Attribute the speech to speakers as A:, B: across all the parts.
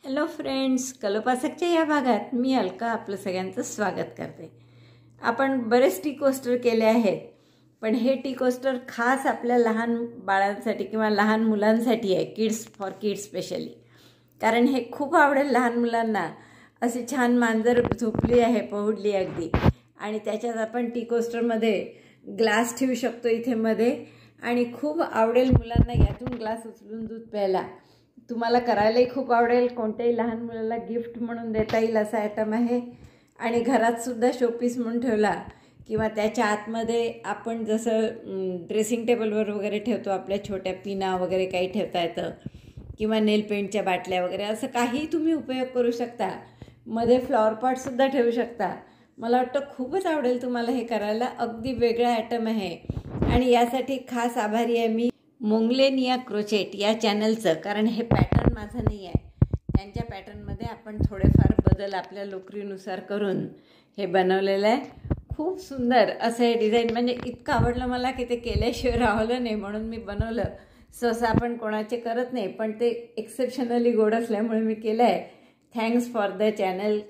A: Hello friends, कलोपासकच्या या भागात मी अलका आपलं सगळ्यांचं स्वागत करते. आपण बरेच टी कोस्टर केले आहेत, पण हे टी कोस्टर खास आपल्या लहान बाळांसाठी किंवा लहान मुलांसाठी आहे, किड्स फॉर किड्स स्पेशली. कारण हे खूप आवडेल लहान मुलांना. अशी छान मांजर झोपली आहे, पहुडली अगदी, आणि त्याच्यात आपण टी कोस्टरमध्ये ग्लास ठेवू शकतो इथे मध्ये, आणि खूप आवडेल मुलांना यातून ग्लास उचलून दूध प्यायला. तुम्हाला करायलाही खूप आवडेल, कोणत्याही लहान मुलाला गिफ्ट म्हणून देता येईल असा आयटम आहे. आणि घरातसुद्धा शोपीस म्हणून ठेवला किंवा त्याच्या आतमध्ये आपण जसं ड्रेसिंग टेबलवर वगैरे ठेवतो, आपल्या छोट्या पिना वगैरे काही ठेवता येतं, किंवा नेल पेंटच्या बाटल्या वगैरे, असं काही तुम्ही उपयोग करू शकता. मध्ये फ्लॉवर पॉटसुद्धा ठेवू शकता. मला वाटतं खूपच आवडेल तुम्हाला हे करायला. अगदी वेगळा आयटम आहे आणि यासाठी खास आभारी आहे मी मोंगलेनिया क्रोचेट या चॅनलचं. कारण हे पॅटर्न माझं नाही आहे, त्यांच्या पॅटर्नमध्ये आपण थोडेफार बदल आपल्या लोकरीनुसार करून हे बनवलेलं आहे. खूप सुंदर असं हे डिझाईन, म्हणजे इतकं आवडलं मला की ते केल्याशिवाय राहिलं नाही, म्हणून मी बनवलं. सहसा आपण कोणाचे करत नाही, पण ते एक्सेप्शनली गोड असल्यामुळे मी केलं आहे. Thanks for the channel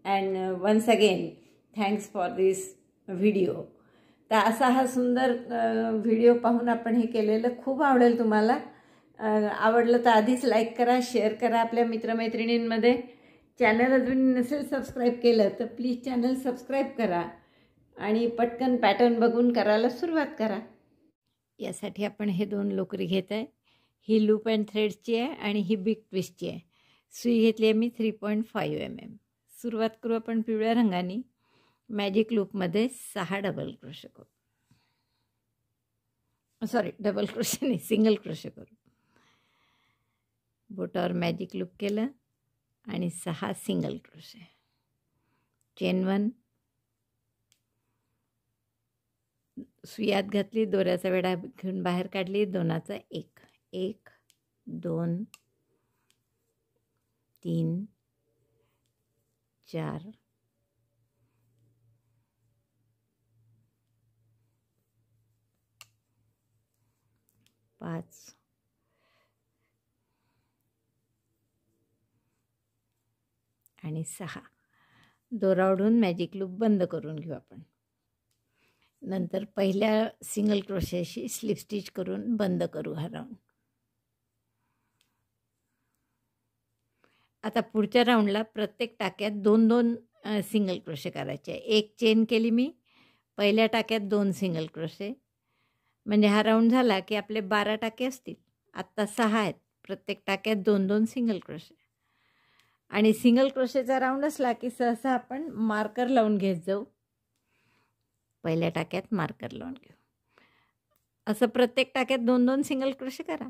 A: and once again thanks for this video. तर असा हा सुंदर व्हिडिओ पाहून आपण हे केलेलं खूप आवडेल तुम्हाला. आवडलं तर आधीच लाईक करा, शेअर करा आपल्या मित्रमैत्रिणींमध्ये. चॅनल अजून नसेल सबस्क्राईब केलं तर प्लीज चॅनल सबस्क्राईब करा आणि पटकन पॅटर्न बघून करायला सुरुवात करा. यासाठी आपण हे 2 लोकरी घेत आहे. ही लूप अँड थ्रेडची आहे आणि ही बिग ट्विस्टची आहे. सुई घेतली आहे मी 3.5 mm. सुरुवात करू आपण पिवळ्या रंगाने. मॅजिक लूपमध्ये 6 डबल क्रोशे करू. सॉरी, डबल क्रोशे नाही, सिंगल क्रोशे करू. बोटावर मॅजिक लूप केलं आणि 6 सिंगल क्रोशे. चेन 1, सुयात घातली, दोऱ्याचा वेढा घेऊन बाहेर काढली, 2चा 1, 1 2 3 4 5 आणि 6. दोरा ओढून मॅजिक लूप बंद करून घेऊ आपण. नंतर पहिल्या सिंगल क्रोशेशी स्लिप स्टिच करून बंद करू हा राऊंड. आता पुढच्या राऊंडला प्रत्येक टाक्यात 2-2 सिंगल क्रोशे करायचे. एक चेन केली मी, पहिल्या टाक्यात 2 सिंगल क्रोशे, म्हणजे हा राऊंड झाला की आपले 12 टाके असतील. आत्ता 6 आहेत, प्रत्येक टाक्यात 2-2 सिंगल क्रोशे. आणि सिंगल क्रोशेचा राऊंड असला की सहसा आपण मार्कर लावून घेत जाऊ. पहिल्या टाक्यात मार्कर लावून घेऊ. असं प्रत्येक टाक्यात 2-2 सिंगल क्रोशे करा.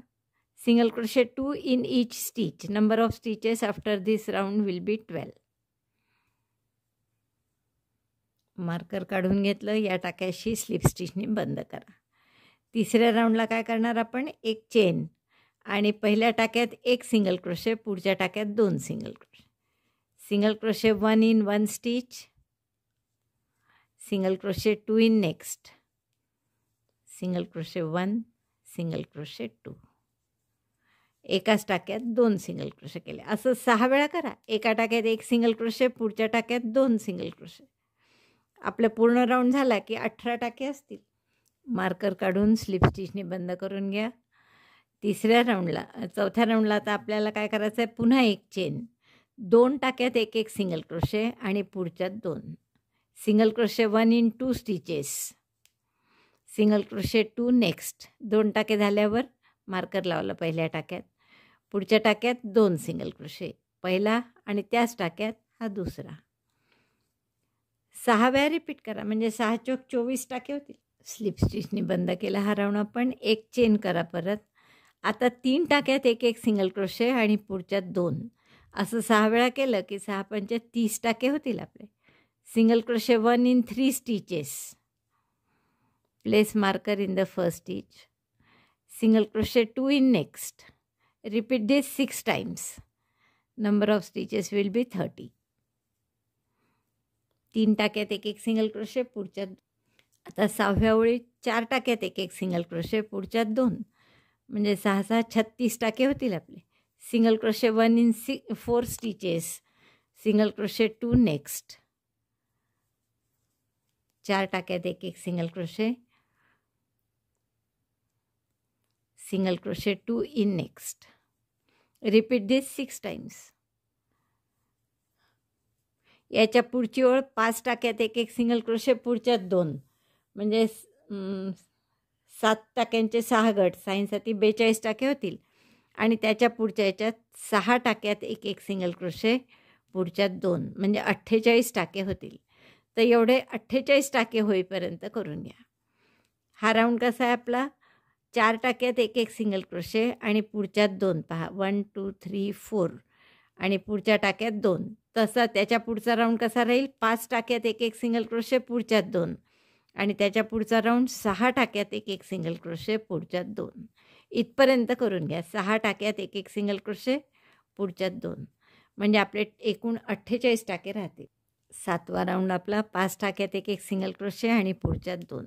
A: Single crochet 2 in each stitch. Number of stitches after this round will be 12. Marker काढून घेतलं. या टाक्याशी स्लिप स्टिचनी बंद करा. तिसऱ्या राऊंडला काय करणार आपण, एक चेन आणि पहिल्या टाक्यात 1 सिंगल क्रोशे, पुढच्या टाक्यात 2 single crochet. Single crochet 1 in 1 stitch, single crochet 2 in next, single crochet 1, single crochet 2. एकाच टाक्यात 2 सिंगल क्रोशे केले. असं 6 वेळा करा. एका टाक्यात 1 सिंगल क्रोशे, पुढच्या टाक्यात 2 सिंगल क्रोशे. आपलं पूर्ण राऊंड झाला की 18 टाके असतील. मार्कर काढून स्लिप स्टिचने बंद करून घ्या. चौथ्या राऊंडला आता आपल्याला काय करायचं आहे, पुन्हा एक चेन, 2 टाक्यात 1-1 सिंगल क्रोशे आणि पुढच्यात 2 single crochet 1 in 2 stitches, single crochet 2 next. 2 टाके झाल्यावर मार्कर लावलं पहिल्या टाक्यात, पुढच्या टाक्यात 2 सिंगल क्रोशे, पहिला आणि त्याच टाक्यात हा दुसरा. 6 वेळा रिपीट करा, म्हणजे 6 चोक 24 टाके होतील. स्लिप स्टिचने बंद केला हा राऊंड आपण. एक चेन करा परत. आता 3 टाक्यात 1-1 सिंगल क्रोशे आणि पुढच्यात 2. असं 6 वेळा केलं की 6×5 30 टाके होतील आपले. Single crochet 1 in 3 stitches, place marker in the first stitch, single crochet 2 in next. Repeat this 6 times. Number of stitches will be 30. 3 टाक्यात 1-1 सिंगल क्रोशे, पुढच्यात. आता 6व्या ओळीत 4 टाक्यात 1-1 सिंगल क्रोशे, पुढच्यात 2, म्हणजे 6×6 36 टाके होतील आपले. Single crochet 1 in 4 stitches, single crochet 2 next, 4 टाक्यात एक एक single crochet, single crochet 2 in next. Repeat this 6 times. याच्या पुढची ओळ 5 टाक्यात एक एक सिंगल क्रोशे, पुढच्यात 2, म्हणजे 7 टाक्यांचे 6 गट, साईनसाठी 42 टाके होतील. आणि त्याच्या पुढच्या याच्यात 6 टाक्यात एक एक सिंगल क्रोशे, पुढच्यात 2, म्हणजे 48 टाके होतील. तर एवढे 48 टाके होईपर्यंत करून घ्या. हा राऊंड कसा आहे आपला? 4 टाक्यात एक एक सिंगल क्रोशे आणि पुढच्यात 2. पहा 1 2 3 4 आणि पुढच्या टाक्यात 2. तसा त्याच्या पुढचा राऊंड कसा राहील? 5 टाक्यात एक एक सिंगल क्रोशे, पुढच्यात 2 आणि त्याच्या पुढचा राऊंड 6 टाक्यात एक एक सिंगल क्रोशे, पुढच्यात 2. इथपर्यंत करून घ्या. 6 टाक्यात एक एक सिंगल क्रोशे, पुढच्यात 2, म्हणजे आपले एकूण 48 टाके राहतील. 7वा राऊंड आपला 5 टाक्यात एक एक सिंगल क्रोशे आणि पुढच्यात 2,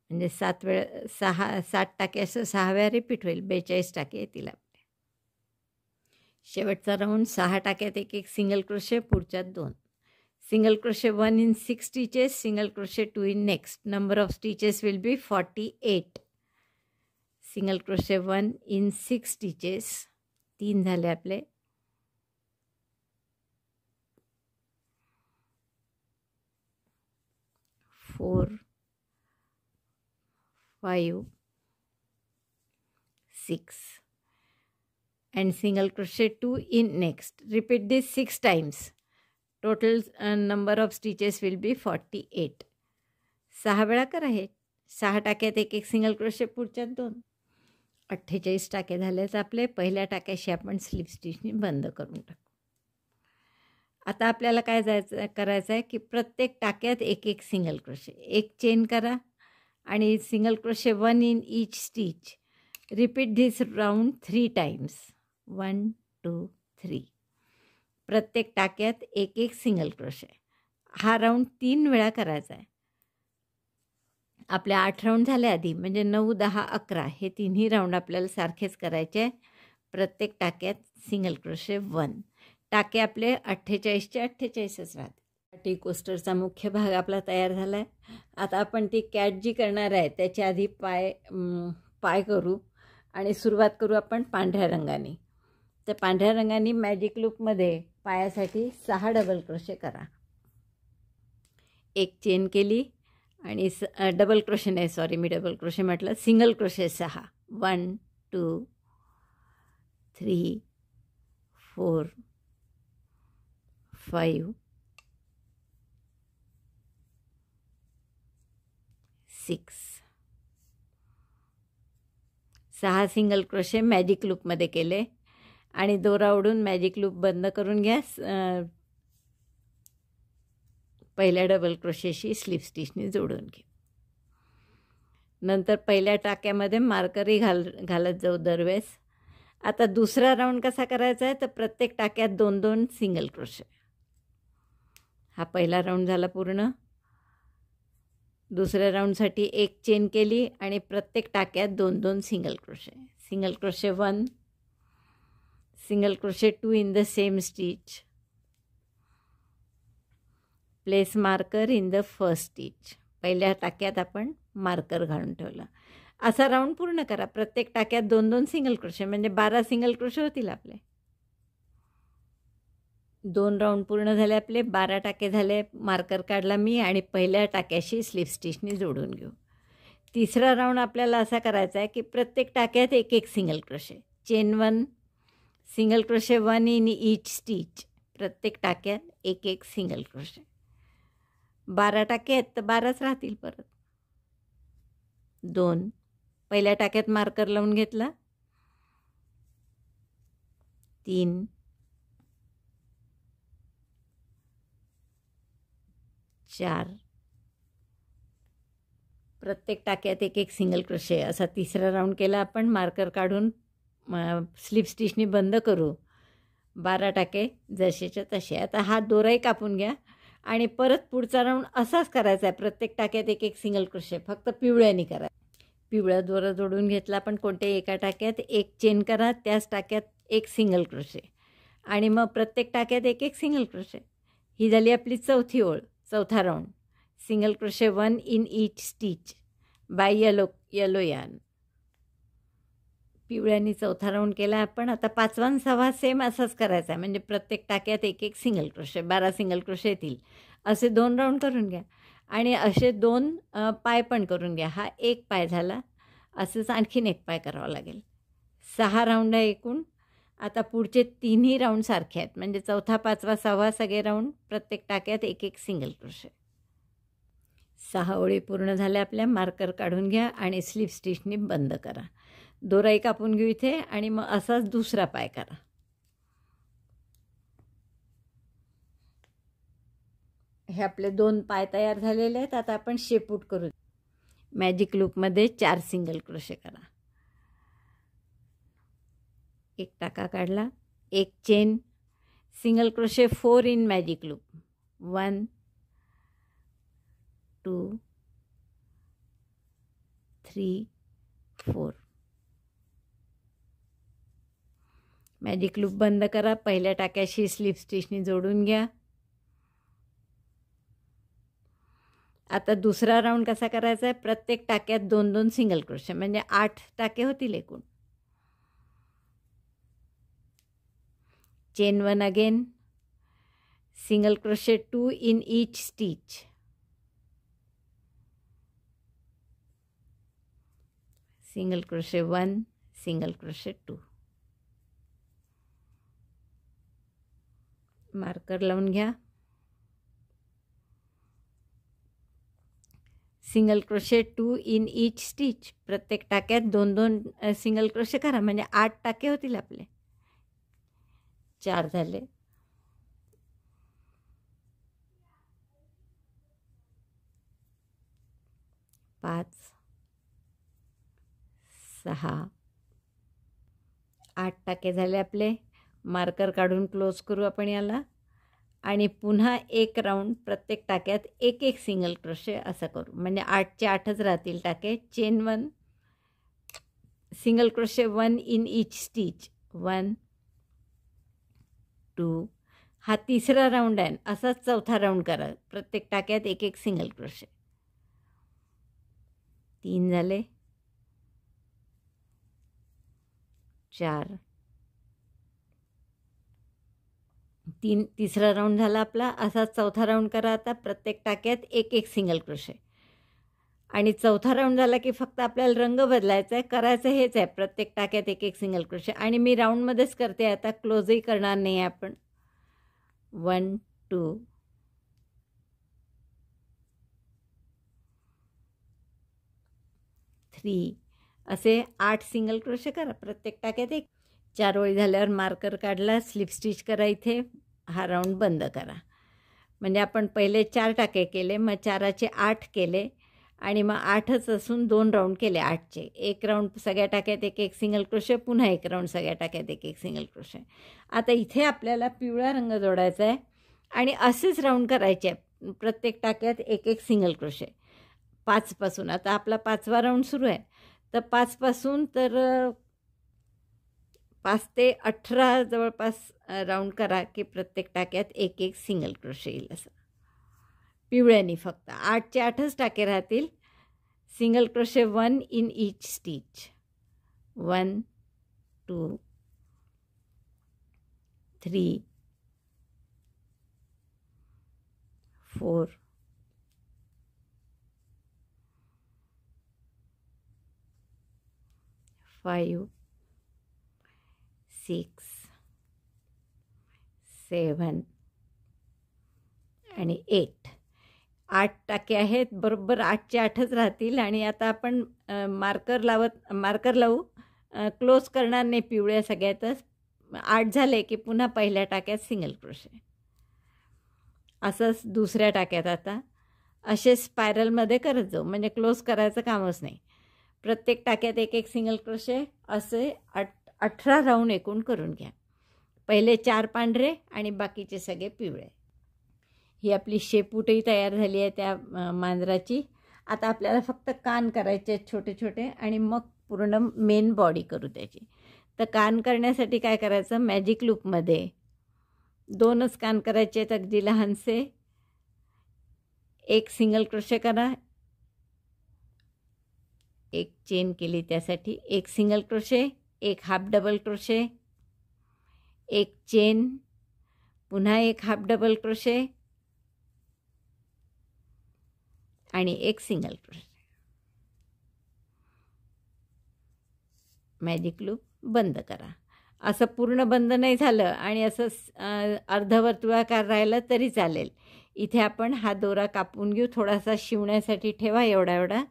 A: म्हणजे 7 टाके असं 6 वेळा रिपीट होईल. 42 टाके येतील आपले. शेवटचा राऊंड 6 टाक्यात एक एक सिंगल क्रोशे, पुढच्यात 2, single crochet 1 in 6 stitches, single crochet 2 in next. Number of stitches will be 48. Single crochet 1 in 6 stitches, 3 झाले आपले. Four 5 6 and single crochet 2 in next. Repeat this 6 times. Total number of stitches will be 48. 6 वेळा करा हे. 6 टाक्यात एक एक single crochet, पुढच्यात 2. 48 टाके झालेच आपले. पहिल्या टाक्याशी आपण स्लिप स्टिचनी बंद करून टाकू. आता आपल्याला काय करायचं आहे की प्रत्येक टाक्यात एक एक सिंगल क्रोशे, एक चेन करा आणि single crochet 1 in each stitch. Repeat this round 3 times. 1 2 3. प्रत्येक टाक्यात एक एक सिंगल क्रोशे. हा राऊंड 3 वेळा करायचा आहे. आपले 8 राऊंड झाले आधी, म्हणजे 9 10 11 हे तिन्ही राऊंड आपल्याला सारखेच करायचे आहे. प्रत्येक टाक्यात सिंगल क्रोशे 1. टाके आपले 48चे 48च राहते. टी कोस्टरचा मुख्य भाग आपला तयार झाला आहे. आता आपण ती कॅट जी करणार आहे त्याच्या आधी पाय करू आणि सुरुवात करू आपण पांढऱ्या रंगाने. तर पांढऱ्या रंगाने मॅजिक लूपमध्ये पायासाठी 6 डबल क्रोशे करा. एक चेन केली आणि डबल क्रोशे नाही, सॉरी मी डबल क्रोशे म्हटलं, single crochet 6. 1 2 3 4 5 6. 6 single crochet magic लूपमध्ये केले आणि दोरा ओढून मॅजिक लूप बंद करून घ्या. पहिल्या डबल क्रोशेशी स्लिप स्टिचनी जोडून घे. नंतर पहिल्या टाक्यामध्ये मार्करही घालत जाऊ दरवेळेस. आता दुसरा राऊंड कसा करायचा आहे तर प्रत्येक टाक्यात 2 2 सिंगल क्रोशे. हा पहिला राऊंड झाला पूर्ण. दुसऱ्या राऊंडसाठी एक चेन केली आणि प्रत्येक टाक्यात 2 2 single crochet. Single crochet 1, single crochet 2 in the same stitch. Place marker in the first stitch. पहिल्या टाक्यात आपण मार्कर घालून ठेवला. असा राऊंड पूर्ण करा. प्रत्येक टाक्यात 2 2 सिंगल क्रोशे, म्हणजे 12 सिंगल क्रोशे होतील आपले. 2 राऊंड पूर्ण झाले आपले. 12 टाके झाले. मार्कर काढला मी आणि पहिल्या टाक्याशी स्लिप स्टिचनी जोडून घेऊ. तिसरा राऊंड आपल्याला असा करायचा आहे की प्रत्येक टाक्यात एक एक single crochet. Chain 1, single crochet 1 in each stitch. प्रत्येक टाक्यात एक एक सिंगल क्रोशे. 12 टाके आहेत तर 12च राहतील परत. 2 पहिल्या टाक्यात मार्कर लावून घेतला. 3 4 प्रत्येक टाक्यात एक एक सिंगल क्रोशे. असा तिसरा राऊंड केला आपण. मार्कर काढून स्लिप स्टिचनी बंद करू. 12 टाके जसेच्या तसे. आता हा दोराही कापून घ्या आणि परत पुढचा राऊंड असाच करायचा आहे. प्रत्येक टाक्यात एक एक सिंगल क्रोशे, फक्त पिवळ्याने करा. पिवळा दोरा जोडून घेतला, पण कोणत्याही एका टाक्यात एक चेन करा, त्याच टाक्यात एक सिंगल क्रोशे आणि मग प्रत्येक टाक्यात एक एक सिंगल क्रोशे. ही झाली आपली चौथी ओळ, चौथा round. Single crochet 1 in each stitch by yellow yarn. पिवळ्यानी चौथा राऊंड केला आपण. आता 5वा आणि 6वा सेम असाच करायचा आहे, म्हणजे प्रत्येक टाक्यात एक एक सिंगल क्रोशे, 12 सिंगल क्रोशे येतील. असे 2 राऊंड करून घ्या आणि असे 2 पाय पण करून घ्या. हा एक पाय झाला, असंच आणखीन एक पाय करावा लागेल. 6 राऊंड आहे एकूण. आता पुढचे 3ही राऊंड सारखे आहेत, म्हणजे चौथा, 5वा, 6वा सगळे राऊंड प्रत्येक टाक्यात एक एक सिंगल क्रोशे. 6 ओळी पूर्ण झाल्या आपल्या. मार्कर काढून घ्या आणि स्लिप स्टिचनी बंद करा. दोराही कापून घेऊ इथे आणि मग असाच दुसरा पाय करा. हे आपले 2 पाय तयार झालेले आहेत. आता आपण शेपूट करू. मॅजिक लूपमध्ये 4 सिंगल क्रोशे करा. एक टाका काढला, एक chain, single crochet 4 in magic loop. 1 2 3 4. Magic loop बंद करा. पहिल्या टाक्याशी स्लिप स्टिचनी जोडून घ्या. आता दुसरा राऊंड कसा करायचा आहे? प्रत्येक टाक्यात 2-2 सिंगल क्रोशे, म्हणजे 8 टाके होतील एकूण. Chain 1 again, single crochet 2 in each stitch. Single crochet 1, single crochet 2. Marker लावून घ्या. Single crochet 2 in each stitch. प्रत्येक टाक्यात 2-2 सिंगल क्रोशे करा, म्हणजे 8 टाके होतील आपले. 4 झाले. 5 6 8 टाके झाले आपले. मार्कर काढून क्लोज करू आपण याला आणि पुन्हा एक राऊंड प्रत्येक टाक्यात एक एक सिंगल क्रोशे असं करू, म्हणजे 8चे 8च राहतील टाके. Chain 1, single crochet 1 in each stitch. 1 2. हा तिसरा राऊंड आहे. असाच चौथा राऊंड करा. प्रत्येक टाक्यात एक एक सिंगल क्रोशे. 3 झाले. 4. तिसरा राऊंड झाला आपला. असाच चौथा राऊंड करा. आता प्रत्येक टाक्यात एक एक सिंगल क्रोशे. आणि चौथा राऊंड झाला की फक्त आपल्याला रंग बदलायचा आहे. करायचं हेच आहे, प्रत्येक टाक्यात एक एक सिंगल क्रोशे. आणि मी राऊंडमध्येच करते आता, क्लोजही करणार नाही आपण. 1 2 3 असे 8 सिंगल क्रोशे करा. प्रत्येक टाक्यात एक. 4 ओळी झाल्यावर मार्कर काढला, स्लिप स्टिच करा इथे. हा राऊंड बंद करा. म्हणजे आपण पहिले 4 टाके केले, मग 4चे 8 केले आणि मग 8च असून 2 राऊंड केले 8चे. एक राऊंड सगळ्या टाक्यात एक एक सिंगल क्रोशे, पुन्हा एक राऊंड सगळ्या टाक्यात एक एक सिंगल क्रोशे. आता इथे आपल्याला पिवळा रंग जोडायचा आहे आणि असेच राऊंड करायचे आहे. प्रत्येक टाक्यात एक एक सिंगल क्रोशे. 5 पासून आता आपला 5वा राऊंड सुरू आहे. तर 5 पासून तर 5 ते 18 जवळपास राऊंड करा की प्रत्येक टाक्यात एक एक सिंगल क्रोशे येईल. असं पिवळ्यानी फक्त 8चे 8च टाके राहतील. Single crochet 1 in each stitch. 1 2 3 4 5 6 7 आणि 8. 8 टाके आहेत. बरोबर 8चे 8च राहतील. आणि आता आपण मार्कर लावू. क्लोज करणार नाही पिवळ्या सगळ्यातच. 8 झाले की पुन्हा पहिल्या टाक्यात सिंगल क्रोशे. असंच दुसऱ्या टाक्यात आता असे स्पायरलमध्ये करत जाऊ, म्हणजे क्लोज करायचं कामच नाही. प्रत्येक टाक्यात एक एक सिंगल क्रोशे. असे 18 राऊंड एकूण करून घ्या. पहिले 4 पांढरे आणि बाकीचे सगळे पिवळे. ही आपली शेपूटही तयार झाली आहे त्या मांजराची. आता आपल्याला फक्त कान करायचे आहेत छोटे छोटे आणि मग पूर्ण मेन बॉडी करू त्याची. तर कान करण्यासाठी काय करायचं, मॅजिक लूपमध्ये 2च कान करायचे आहेत अगदी लहानसे. एक सिंगल क्रोशे करा, एक चेन केली त्यासाठी, एक सिंगल क्रोशे, एक हाफ डबल क्रोशे, एक चेन, पुन्हा एक हाफ डबल क्रोशे आणि एक सिंगल क्रोशे. मॅजिक लूप बंद करा. असं पूर्ण बंद नाही झालं आणि असं अर्धवर्तुळाकार राहिलं तरी चालेल. इथे आपण हा दोरा कापून घेऊ, थोडासा शिवण्यासाठी ठेवा एवढा एवढा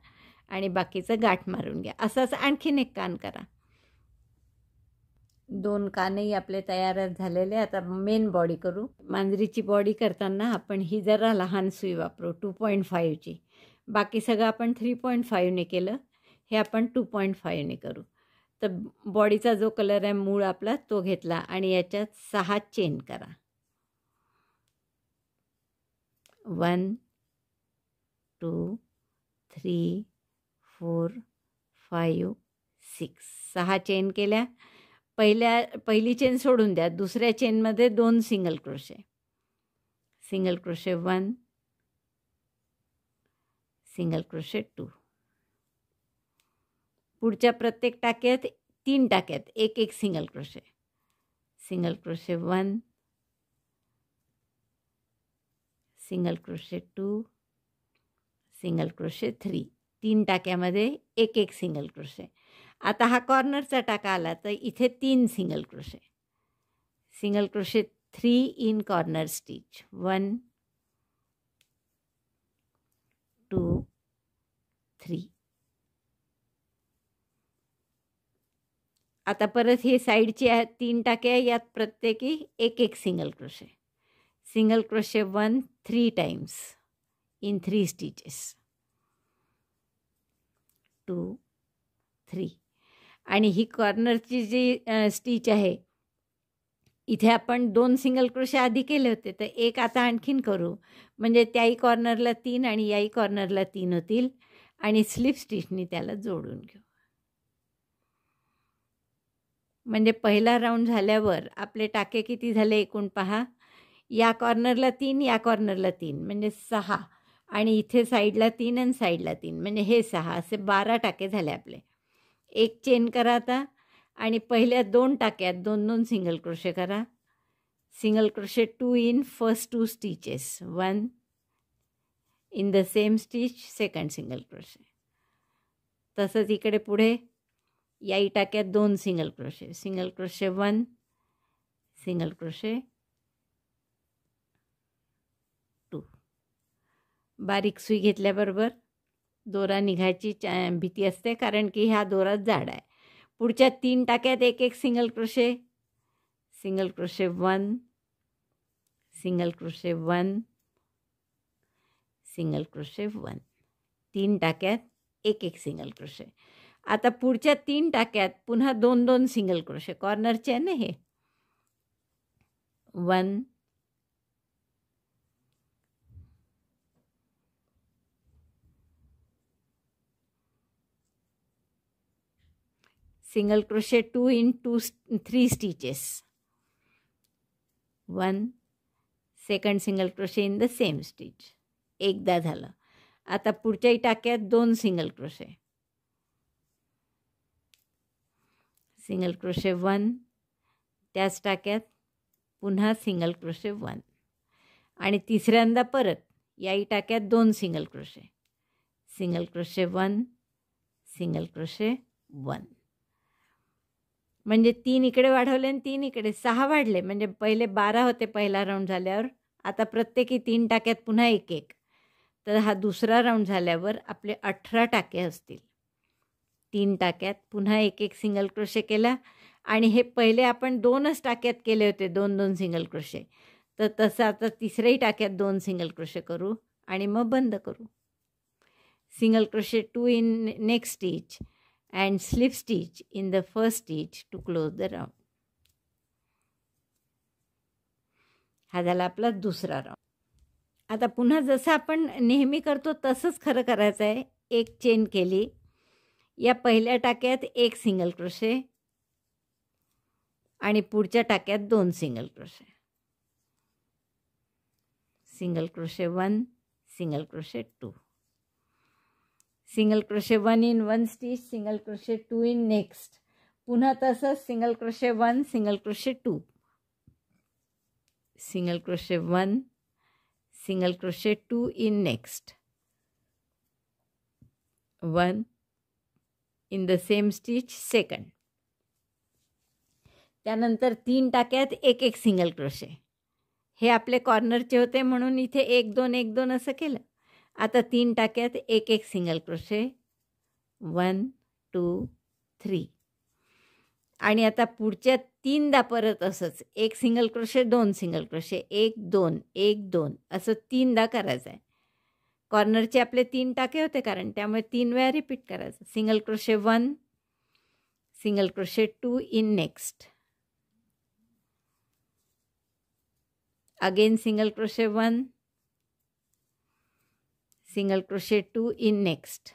A: आणि बाकीचं गाठ मारून घ्या. असंच आणखीन एक कान करा. 2 कानही आपले तयारच झालेले. आता मेन बॉडी करू. मांजरीची बॉडी करताना आपण ही जरा लहान सुई वापरू 2.5ची. बाकी सगळं आपण 3.5ने केलं, हे आपण 2.5ने करू. तर बॉडीचा जो कलर आहे मूळ आपला तो घेतला आणि याच्यात 6 चेन करा. 1 2 3 4 5 6 6 चेन केल्या. पहिली चेन सोडून द्या. दुसऱ्या चेनमध्ये 2 single crochet. Single crochet 1, single crochet 2. पुढच्या प्रत्येक टाक्यात 3 टाक्यात एक एक single crochet. Single crochet 1, single crochet 2, single crochet 3. 3 टाक्यामध्ये एक एक सिंगल क्रोशे. आता हा कॉर्नरचा टाका आला तर इथे 3 single crochet. Single crochet 3 in corner stitch. 1 2 3. आता परत हे साईडचे 3 टाके आहे, यात प्रत्येकी एक एक single crochet. Single crochet 1 3 times in 3 stitches. 2 3. आणि ही कॉर्नरची जी स्टिच आहे इथे आपण 2 सिंगल क्रोशे आधी केले होते, तर एक आता आणखीन करू. म्हणजे त्याही कॉर्नरला 3 आणि याही कॉर्नरला 3 होतील आणि स्लिप स्टिचनी त्याला जोडून घेऊ. म्हणजे पहिला राऊंड झाल्यावर आपले टाके किती झाले एकूण पहा. या कॉर्नरला 3, या कॉर्नरला 3 म्हणजे 6 आणि इथे साईडला 3 आणि साईडला 3 म्हणजे हे 6, असे 12 टाके झाले आपले. एक चेन करा आता आणि पहिल्या 2 टाक्यात 2-2 सिंगल क्रोशे करा. Single crochet 2 in first 2 stitches. 1 in the same stitch second single crochet. तसंच इकडे पुढे याही टाक्यात 2 single crochet. Single crochet 1, single crochet 2. बारीक सुई घेतल्याबरोबर दोरा निघायची भीती असते कारण की हा दोरा जाड आहे. पुढच्या 3 टाक्यात एक एक single crochet. Single crochet 1, single crochet 1, single crochet 1. 3 टाक्यात एक एक सिंगल क्रोशे. आता पुढच्या 3 टाक्यात पुन्हा 2-2 सिंगल क्रोशे. कॉर्नरचे आहे ना हे. 1 single crochet 2 in 3 stitches. 1 second single crochet in the same stitch. एकदा झालं. आता पुढच्याही टाक्यात 2 सिंगल क्रोशे. सिंगल क्रोशे 1, त्याच टाक्यात पुन्हा सिंगल क्रोशे 1 आणि तिसऱ्यांदा परत याही टाक्यात 2 single crochet. Single crochet 1, single crochet 1. म्हणजे 3 इकडे वाढवले आणि 3 इकडे 6 वाढले. म्हणजे पहिले 12 होते पहिला राऊंड झाल्यावर. आता प्रत्येकी 3 टाक्यात पुन्हा एक एक. तर हा दुसरा राऊंड झाल्यावर आपले 18 टाके असतील. 3 टाक्यात पुन्हा एक एक सिंगल क्रोशे केला आणि हे पहिले आपण 2च टाक्यात केले होते 2-2 सिंगल क्रोशे. तर तसं आता तिसऱ्याही टाक्यात 2 सिंगल क्रोशे करू आणि मग बंद करू. Single crochet 2 in next stitch and slip stitch in the first stitch to close the round. हा झाला आपला दुसरा राऊंड. आता पुन्हा जसं आपण नेहमी करतो तसंच खरं करायचं आहे. एक चेन केली, या पहिल्या टाक्यात एक सिंगल क्रोशे आणि पुढच्या टाक्यात 2 single crochet. Single crochet 1, single crochet 2, single crochet 1 in 1 stitch, single crochet 2 in next. पुन्हा तसंच single crochet 1, single crochet 2, single crochet 1, single crochet 2 in next, 1 in the same stitch second. त्यानंतर 3 टाक्यात एक एक single crochet. हे आपले कॉर्नरचे होते म्हणून इथे 1 2 1 2 असं केलं. आता 3 टाक्यात एक एक सिंगल क्रोशे, 1 2 3. आणि आता पुढच्या 3दा परत असंच एक सिंगल क्रोशे 2 सिंगल क्रोशे, 1 2 1 2 असं 3दा करायचं आहे. कॉर्नरचे आपले 3 टाके होते कारण त्यामुळे 3 वेळा रिपीट करायचं. Single crochet 1, single crochet 2 in next, again single crochet 1, single crochet 2 in next.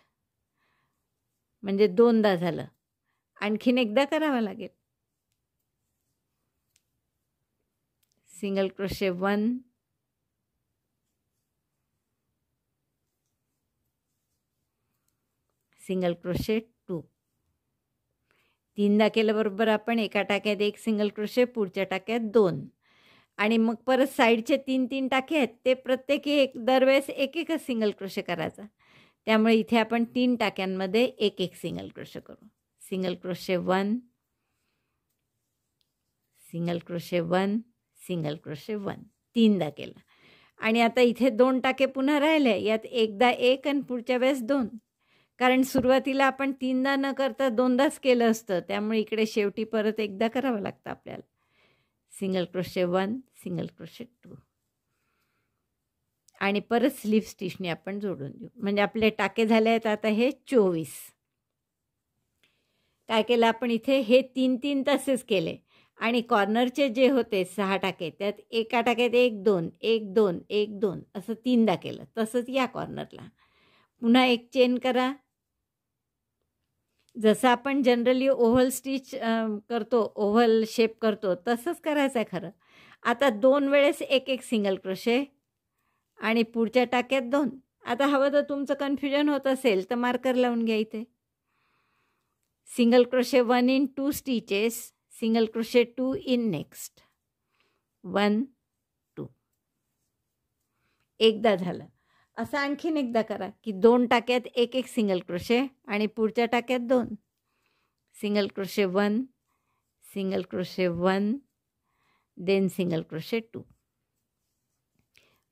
A: म्हणजे 2दा झालं. आणखीन एकदा करावं लागेल. Single crochet 1, single crochet 2. 3दा केलं बरोबर आपण. एका टाक्यात एक सिंगल क्रोशे, पुढच्या टाक्यात 2. आणि मग परत साईडचे 3 टाके आहेत ते प्रत्येकी एक दरवेळेस एक एकच सिंगल क्रोशे करायचा. त्यामुळे इथे आपण 3 टाक्यांमध्ये एक एक सिंगल क्रोशे करू. Single crochet 1, single crochet 1, single crochet 1. 3दा केलं. आणि आता इथे 2 टाके पुन्हा राहिले. यात एकदा 1 आणि पुढच्या वेळेस 2. कारण सुरुवातीला आपण 3दा न करता 2दाच केलं असतं. त्यामुळे इकडे शेवटी परत एकदा करावं लागतं आपल्याला. Single crochet 1, single crochet 2. आणि परत स्लीव स्टिचने आपण जोडून देऊ. म्हणजे आपले टाके झाले आहेत आता हे 24. काय केलं आपण इथे हे 3 तसेच केले. आणि कॉर्नरचे जे होते 6 टाके त्यात एका टाक्यात 1 2 1 2 1 2 असं 3दा केलं. तसंच या कॉर्नरला पुन्हा एक चेन करा. जसं आपण जनरली ओव्हल स्टिच करतो, ओव्हल शेप करतो तसंच करायचं आहे खरं. आता 2 वेळेस एक एक सिंगल क्रोशे आणि पुढच्या टाक्यात 2. आता हवं तर तुमचं कन्फ्युजन होत असेल तर मार्कर लावून घ्या इथे. Single crochet 1 in 2 stitches, single crochet 2 in next, 1 2. एकदा झालं. असं आणखीन एकदा करा की 2 टाक्यात एक एक सिंगल क्रोशे आणि पुढच्या टाक्यात 2. Single crochet 1, single crochet 1, then single crochet 2.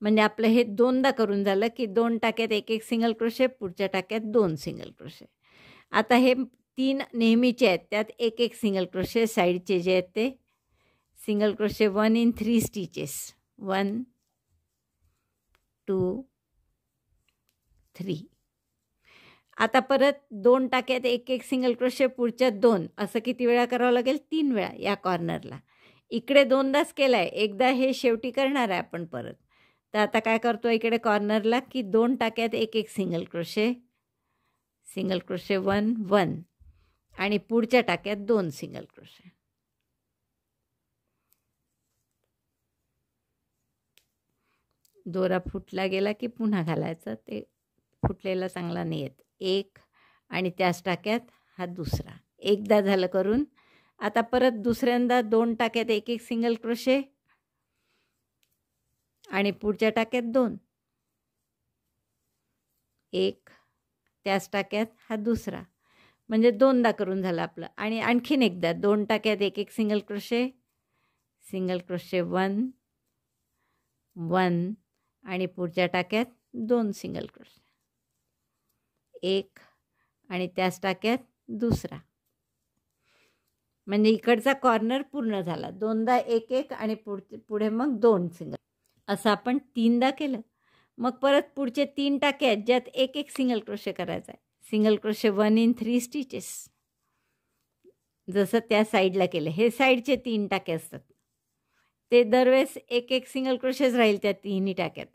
A: म्हणजे आपलं हे 2दा करून झालं की 2 टाक्यात एक एक सिंगल क्रोशे, पुढच्या टाक्यात 2 सिंगल क्रोशे. आता हे 3 नेहमीचे आहेत त्यात एक एक सिंगल क्रोशे, साईडचे जे आहेत ते सिंगल क्रोशे 1 इन 3 स्टिचेस, 1 2 3. आता परत 2 टाक्यात एक एक सिंगल क्रोशे, पुढच्या 2. असं किती वेळा करावं लागेल? 3 वेळा या कॉर्नरला. इकडे 2दाच केलं आहे. एकदा हे शेवटी करणार आहे आपण परत. तर आता काय करतो इकडे कॉर्नरला की 2 टाक्यात एक एक सिंगल क्रोशे, सिंगल क्रोशे 1 1 आणि पुढच्या टाक्यात 2 सिंगल क्रोशे. दोरा फुटला गेला की पुन्हा घालायचं. ते फुटलेला चांगला नाही येत. 1 आणि त्याच टाक्यात हा दुसरा. एकदा झालं करून. आता परत दुसऱ्यांदा 2 टाक्यात एक एक सिंगल क्रोशे आणि पुढच्या टाक्यात 2. 1 त्याच टाक्यात हा दुसरा. म्हणजे 2दा करून झालं आपलं. आणि आणखीन एकदा 2 टाक्यात एक एक सिंगल क्रोशे, सिंगल क्रोशे 1 1 आणि पुढच्या टाक्यात 2 सिंगल क्रोशे. 1 आणि त्याच टाक्यात दुसरा. म्हणजे इकडचा कॉर्नर पूर्ण झाला. 2दा एक एक आणि पुढे मग 2 सिंगल. असं आपण 3दा केलं. मग परत पुढचे 3 टाके आहेत ज्यात एक एक सिंगल क्रोशे करायचा आहे. सिंगल क्रोशे 1 इन 3 स्टिचेस, जसं त्या साईडला केलं. हे साईडचे 3 टाके असतात ते दरवेळेस एक एक सिंगल क्रोशेच राहील त्या 3ही टाक्यात.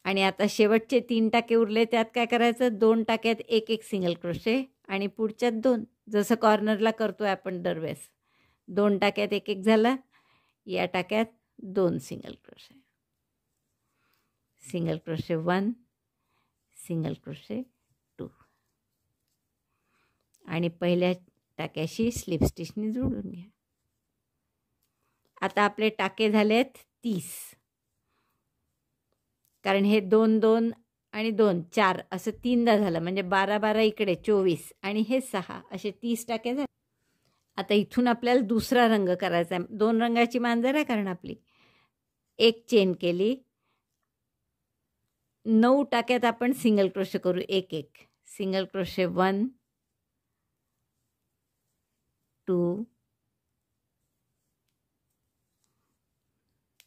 A: आणि आता शेवटचे 3 टाके उरले, त्यात काय करायचं, 2 टाक्यात एक एक सिंगल क्रोशे आणि पुढच्यात 2, जसं कॉर्नरला करतोय आपण दरवेळेस. 2 टाक्यात एक एक झाला, या टाक्यात 2 single crochet, single crochet 1, single crochet 2 आणि पहिल्या टाक्याशी स्लिप स्टिचनी जोडून घ्या. आता आपले टाके झालेत 30, कारण हे 2 2 आणि 2 4 असं 3दा झालं, म्हणजे 12 12 इकडे 24 आणि हे 6 असे 30 टाके झाले. आता इथून आपल्याला दुसरा रंग करायचा आहे. 2 रंगाची मांजर आहे कारण आपली. एक चेन केली, 9 टाक्यात आपण सिंगल क्रोशे करू, एक एक सिंगल क्रोशे 1 2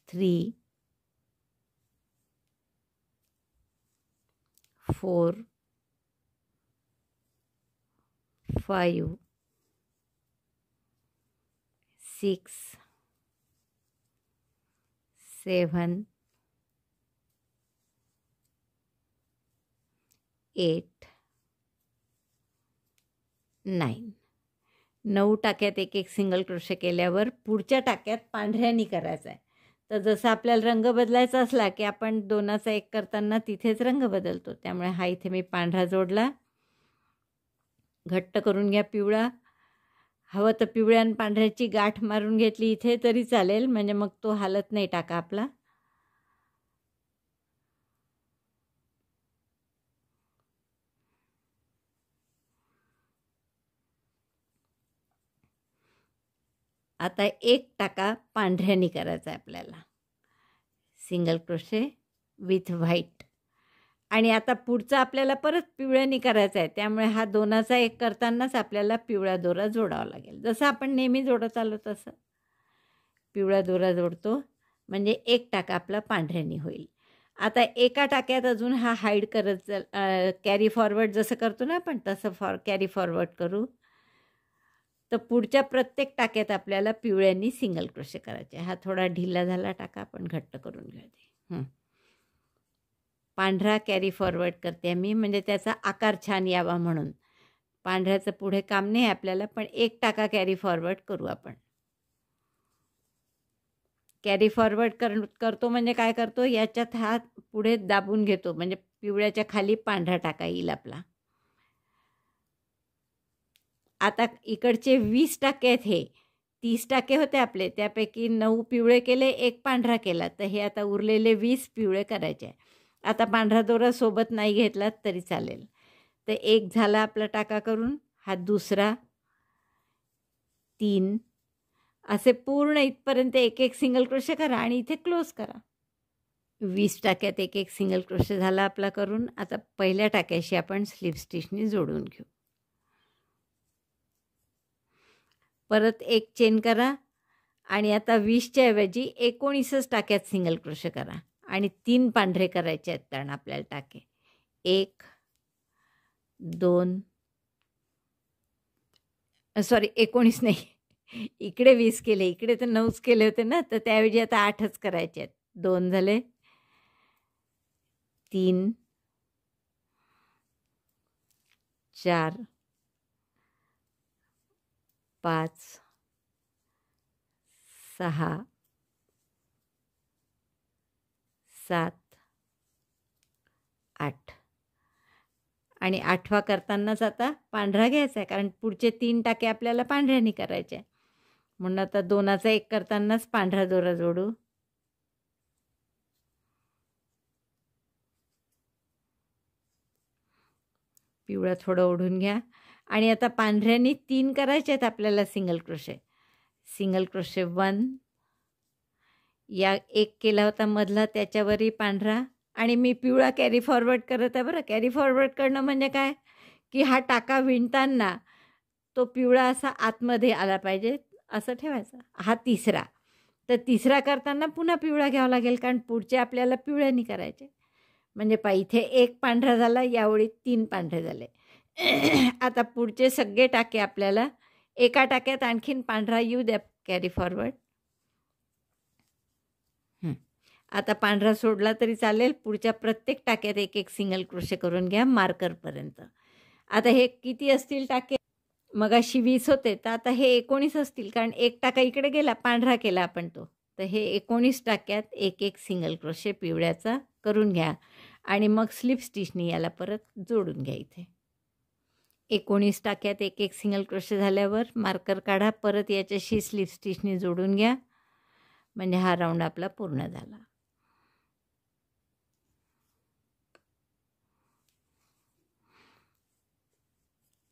A: 3 4 5 6 7 8 9. 9 टाक्यात एक एक सिंगल क्रोशे केल्यावर पुढच्या टाक्यात पांढऱ्यानी करायचा आहे. तर जसं आपल्याला रंग बदलायचा असला की आपण 2चा 1 करताना तिथेच रंग बदलतो. त्यामुळे हा इथे मी पांढरा जोडला, घट्ट करून घ्या पिवळा. हवं तर पिवळ्या आणि पांढऱ्याची गाठ मारून घेतली इथे तरी चालेल, म्हणजे मग तो हालत नाही टाका आपला. आता एक टाका पांढऱ्यानी करायचा आहे आपल्याला, सिंगल क्रोशे विथ व्हाईट. आणि आता पुढचा आपल्याला परत पिवळ्यानी करायचा आहे, त्यामुळे हा 2चा 1 करतानाच आपल्याला पिवळा दोरा जोडावा लागेल. जसं आपण नेहमी जोडत आलो तसं पिवळा दोरा जोडतो, म्हणजे एक टाका आपला पांढऱ्यानी होईल. आता एका टाक्यात अजून हा हाईड करत कॅरी फॉरवर्ड जसं करतो ना आपण तसं कॅरी फॉरवर्ड करू. तर पुढच्या प्रत्येक टाक्यात आपल्याला पिवळ्यांनी सिंगल क्रोशे करायचे. हा थोडा ढिला झाला टाका, आपण घट्ट करून घेऊ. पांढरा कॅरी फॉरवर्ड करते मी, म्हणजे त्याचा आकार छान यावा म्हणून. पांढऱ्याचं पुढे काम नाही आपल्याला, पण एक टाका कॅरी फॉरवर्ड करू आपण. कॅरी फॉरवर्ड करतो म्हणजे काय करतो, याच्यात हात पुढे दाबून घेतो, म्हणजे पिवळ्याच्या खाली पांढरा टाका येईल आपला. आता इकडचे 20 टाके आहेत, हे 30 टाके होते आपले, त्यापैकी 9 पिवळे केले, एक पांढरा केला, तर हे आता उरलेले 20 पिवळे करायचे आहे. आता पांढरा दोरा सोबत नाही घेतला तरी चालेल. तर एक झाला आपला टाका करून, हा दुसरा, 3 असे पूर्ण इथपर्यंत एक एक सिंगल क्रोशे करा आणि इथे क्लोज करा. 20 टाक्यात एक एक सिंगल क्रोशे झाला आपला करून. आता पहिल्या टाक्याशी आपण स्लिप स्टिचनी जोडून घेऊ. परत एक चेन करा आणि आता 20च्या ऐवजी 19च टाक्यात सिंगल क्रोशे करा आणि 3 पांढरे करायचे आहेत कारण आपल्याला टाके. 1 2 सॉरी 19 नाही, इकडे 20 केले, इकडे तर 9च केले होते ना, तर त्याऐवजी आता 8च करायचे आहेत. 2 झाले, 3 4 5 6 7 8 आणि 8वा करतानाच आता पांढरा घ्यायचा आहे, कारण पुढचे 3 टाके आपल्याला पांढऱ्यानी करायचे आहे. म्हणून आता 2चा 1 करतानाच पांढरा दोरा जोडू. पिवळा थोडं ओढून घ्या आणि आता पांढऱ्यानी 3 करायचे आहेत आपल्याला सिंगल क्रोशे. सिंगल क्रोशे 1, या एक केला होता मधला, त्याच्यावरही पांढरा, आणि मी पिवळा कॅरी फॉरवर्ड करत आहे बरं. कॅरी फॉरवर्ड करणं म्हणजे काय, की हा टाका विणताना तो पिवळा असा आतमध्ये आला पाहिजे असं ठेवायचा. हा तिसरा, तर तिसरा करताना पुन्हा पिवळा घ्यावा लागेल, कारण पुढचे आपल्याला पिवळ्यानी करायचे. म्हणजे इथे एक पांढरा झाला, यावेळी 3 पांढरे झाले. आता पुढचे सगळे टाके आपल्याला एका टाक्यात आणखीन पांढरा येऊ द्या कॅरी फॉरवर्ड. आता पांढरा सोडला तरी चालेल. पुढच्या प्रत्येक टाक्यात एक एक सिंगल क्रोशे करून घ्या मार्करपर्यंत. आता हे किती असतील टाके? मगाशी 20 होते, तर आता हे 19 असतील, कारण एक टाका इकडे गेला, पांढरा केला आपण तो. तर हे 19 टाक्यात एक एक सिंगल क्रोशे पिवळ्याचा करून घ्या आणि मग स्लिप स्टिचनी याला परत जोडून घ्या. इथे 19 टाक्यात एक एक सिंगल क्रोशे झाल्यावर मार्कर काढा, परत याच्याशी स्लिप स्टिचनी जोडून घ्या, म्हणजे हा राऊंड आपला पूर्ण झाला.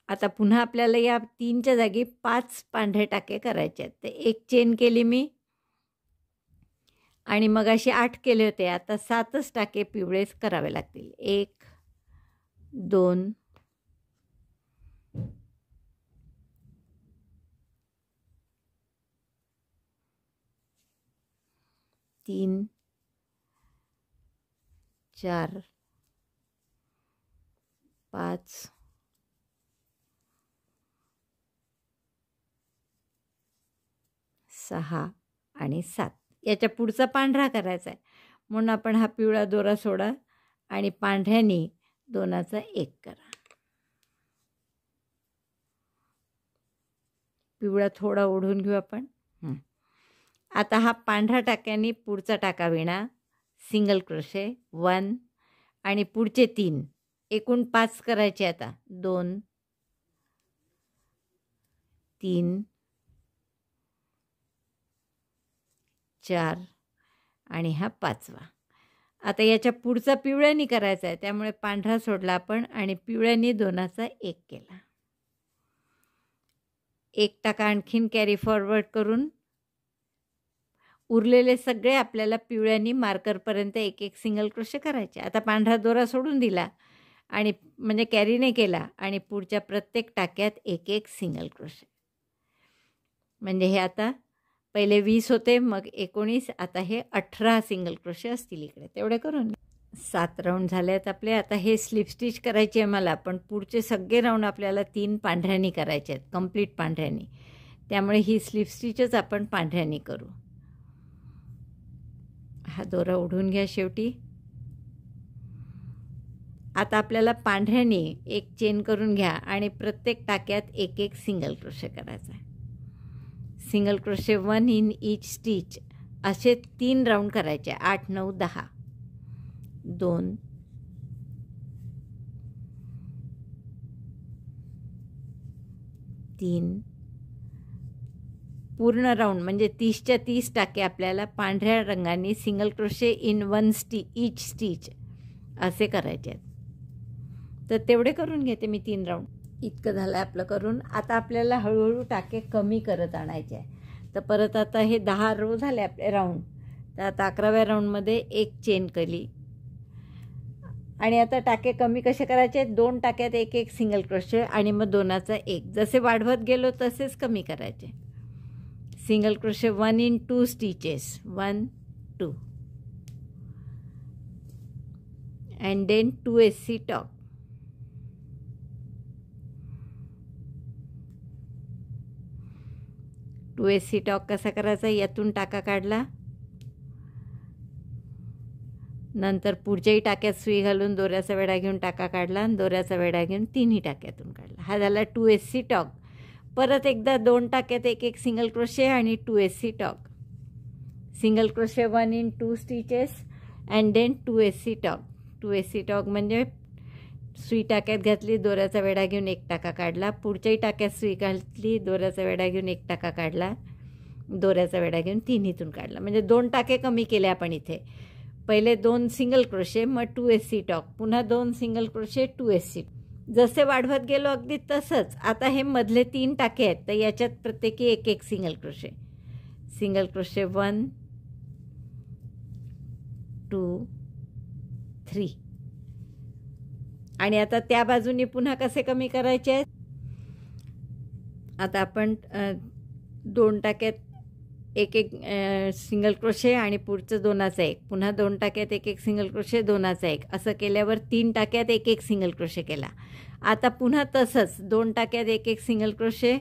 A: आता पुन्हा आपल्याला या 3च्या जागी 5 पांढरे टाके करायचे आहेत. तर एक चेन केली मी आणि मग अशी 8 केले होते. आता 7च टाके पिवळेच करावे लागतील. 1 2 3 4 5 6 आणि 7. याच्या पुढचा पांढरा करायचा आहे, म्हणून आपण हा पिवळा दोरा सोडा आणि पांढऱ्याने 2चा 1 करा. पिवळा थोडा ओढून घेऊ आपण. आता हा पांढरा टाक्याने पुढचा टाका विणा, सिंगल क्रोशे 1 आणि पुढचे 3, एकूण 5 करायचे. आता 2 3 4 आणि हा 5वा. आता याच्या पुढचा पिवळ्यानी करायचा आहे, त्यामुळे पांढरा सोडला आपण आणि पिवळ्यानी 2चा 1 केला. एक टाका आणखीन कॅरी फॉरवर्ड करून उरलेले सगळे आपल्याला पिवळ्यानी मार्करपर्यंत एक एक सिंगल क्रोशे करायचे. आता पांढरा दोरा सोडून दिला आणि म्हणजे कॅरी नाही केला आणि पुढच्या प्रत्येक टाक्यात एक एक सिंगल क्रोशे. म्हणजे हे आता पहिले 20 होते, मग 19, आता हे 18 सिंगल क्रोशे असतील इकडे. तेवढे करून 7 राऊंड झाले आहेत आपले. आता हे स्लिप स्टिच करायची आहे मला, पण पुढचे सगळे राऊंड आपल्याला 3 पांढऱ्यांनी करायचे आहेत, कंप्लीट पांढऱ्यांनी. त्यामुळे ही स्लिप स्टिचच आपण पांढऱ्यांनी करू. हा दोरा ओढून घ्या शेवटी. आता आपल्याला पांढऱ्याने एक चेन करून घ्या आणि प्रत्येक टाक्यात एक एक सिंगल क्रोशे करायचा आहे. Single crochet 1 in each stitch असे 3 राऊंड करायचे. 8 9 10. 2 3 पूर्ण राऊंड म्हणजे 30च्या 30 टाके आपल्याला पांढऱ्या रंगाने single crochet in 1 each stitch असे करायचे आहेत. तर तेवढे करून घेते मी 3 राऊंड. इतकं झालं आहे आपलं करून. आता आपल्याला हळूहळू टाके कमी करत आणायचे आहे. तर परत आता हे 10 रो झाले आपले राऊंड. तर आता 11व्या राऊंडमध्ये एक चेन केली आणि आता टाके कमी कसे करायचे? 2 टाक्यात एक एक सिंगल क्रोशे आणि मग 2चा 1. जसे वाढवत गेलो तसेच कमी करायचे. Single crochet 1 in 2 stitches 1 2 and then 2 SC top. Two SC tog कसा करायचा? यातून टाका काढला, नंतर पुढच्याही टाक्यात सुई घालून दोऱ्याचा वेढा घेऊन टाका काढला आणि दोऱ्याचा वेढा घेऊन 3ही टाक्यातून काढला. हा झाला 2 SC टॉक. परत एकदा 2 टाक्यात एक एक सिंगल क्रोशे आणि 2 SC tog. Single crochet 1 in 2 stitches and then 2 SC tog. 2 SC tog म्हणजे सुई टाक्यात घातली, दोऱ्याचा वेढा घेऊन एक टाका काढला, पुढच्याही टाक्यात सुई घातली, दोऱ्याचा वेढा घेऊन एक टाका काढला, दोऱ्याचा वेढा घेऊन 3हीतून काढला. म्हणजे 2 टाके कमी केले आपण इथे. पहिले 2 सिंगल क्रोशे, मग 2 SC टॉक, पुन्हा 2 सिंगल क्रोशे 2 SC. जसे वाढवत गेलो अगदी तसंच. आता हे मधले 3 टाके आहेत, तर याच्यात प्रत्येकी एक एक सिंगल क्रोशे. Single crochet 1 2 3. आणि आता त्या बाजूने पुन्हा कसे कमी करायचे आहेत? आता आपण 2 टाक्यात एक एक सिंगल क्रोशे आणि पुढचं 2चा 1, पुन्हा 2 टाक्यात एक एक सिंगल क्रोशे 2चा 1 असं केल्यावर 3 टाक्यात एक एक सिंगल क्रोशे केला. आता पुन्हा तसंच 2 टाक्यात एक एक single crochet,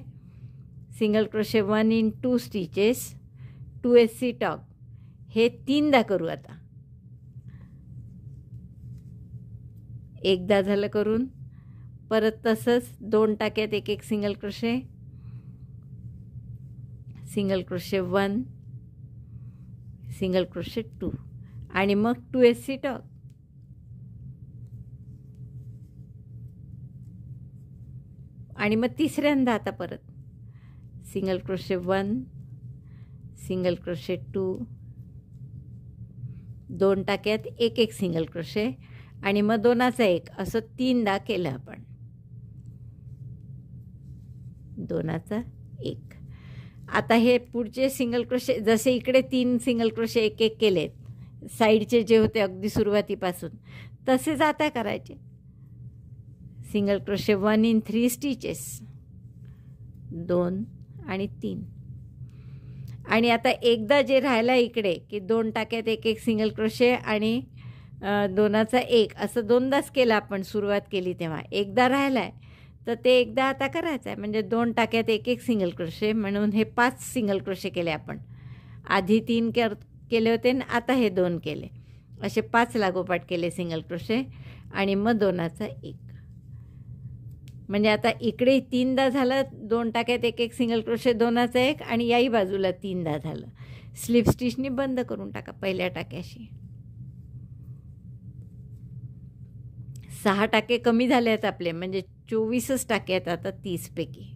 A: single crochet 1 in 2 stitches 2 SC talk. हे 3दा करू आता. एकदा झालं करून. परत तसंच 2 टाक्यात एक एक single crochet, single crochet 1, single crochet 2 आणि मग 2 SC टॉक. आणि मग तिसऱ्यांदा आता परत सिंगल क्रोशे 1, सिंगल क्रोशे 2, 2 टाक्यात एक एक सिंगल क्रोशे आणि मग 2चा 1 असं 3दा केलं आपण. 2चा 1. आता हे पुढचे सिंगल क्रोशे जसे इकडे 3 सिंगल क्रोशे एक एक केलेत साईडचे जे होते अगदी सुरुवातीपासून, तसेच आता करायचे. सिंगल क्रोशे 1 in 3 स्टिचेस, 2 आणि 3. आणि आता एकदा जे राहिला इकडे की 2 टाक्यात एक एक सिंगल क्रोशे आणि 2चा 1 असं 2दाच केलं आपण सुरुवात केली तेव्हा. एकदा राहिला आहे तर ते एकदा आता करायचं आहे. म्हणजे 2 टाक्यात एक एक सिंगल क्रोशे म्हणून हे 5 सिंगल क्रोशे केले आपण. आधी 3 केले होते आणि आता हे 2 केले. असे 5 लागोपाठ केले सिंगल क्रोशे आणि मग 2चा 1. म्हणजे आता इकडे 3दा झालं 2 टाक्यात एक एक सिंगल क्रोशे, 2चा 1 आणि याही बाजूला 3दा झालं. स्लिप स्टिचनी बंद करून टाका पहिल्या टाक्याशी. 6 टाके कमी झाले आहेत आपले, म्हणजे 24च टाके आहेत आता 30 पैकी.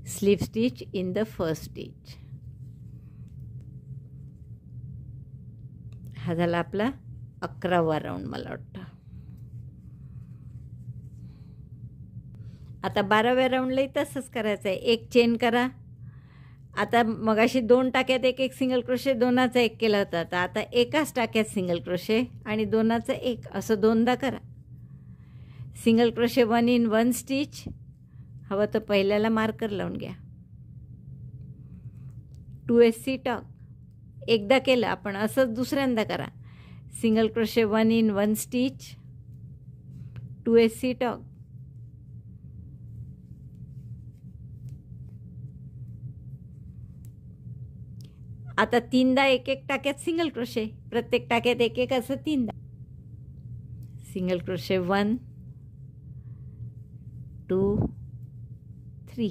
A: Slip stitch in the first stitch. हा झाला आपला 11वा राऊंड मला वाटतं. आता 12व्या राऊंडलाही तसंच करायचं आहे. एक चेन करा. आता मगाशी 2 टाक्यात एक एक सिंगल क्रोशे, 2चा 1 केला होता. तर आता एकाच टाक्यात सिंगल क्रोशे आणि 2चा 1 असं 2दा करा. Single crochet 1 in 1 stitch. हवं तर पहिल्याला मार्कर लावून घ्या. 2 SC टॉक एकदा केलं आपण, असंच दुसऱ्यांदा करा. Single crochet 1 in 1 stitch, 2 SC talk. आता 3दा एक एक टाक्यात सिंगल क्रोशे, प्रत्येक टाक्यात एक एक असं 3दा. Single crochet 1, 2, 3.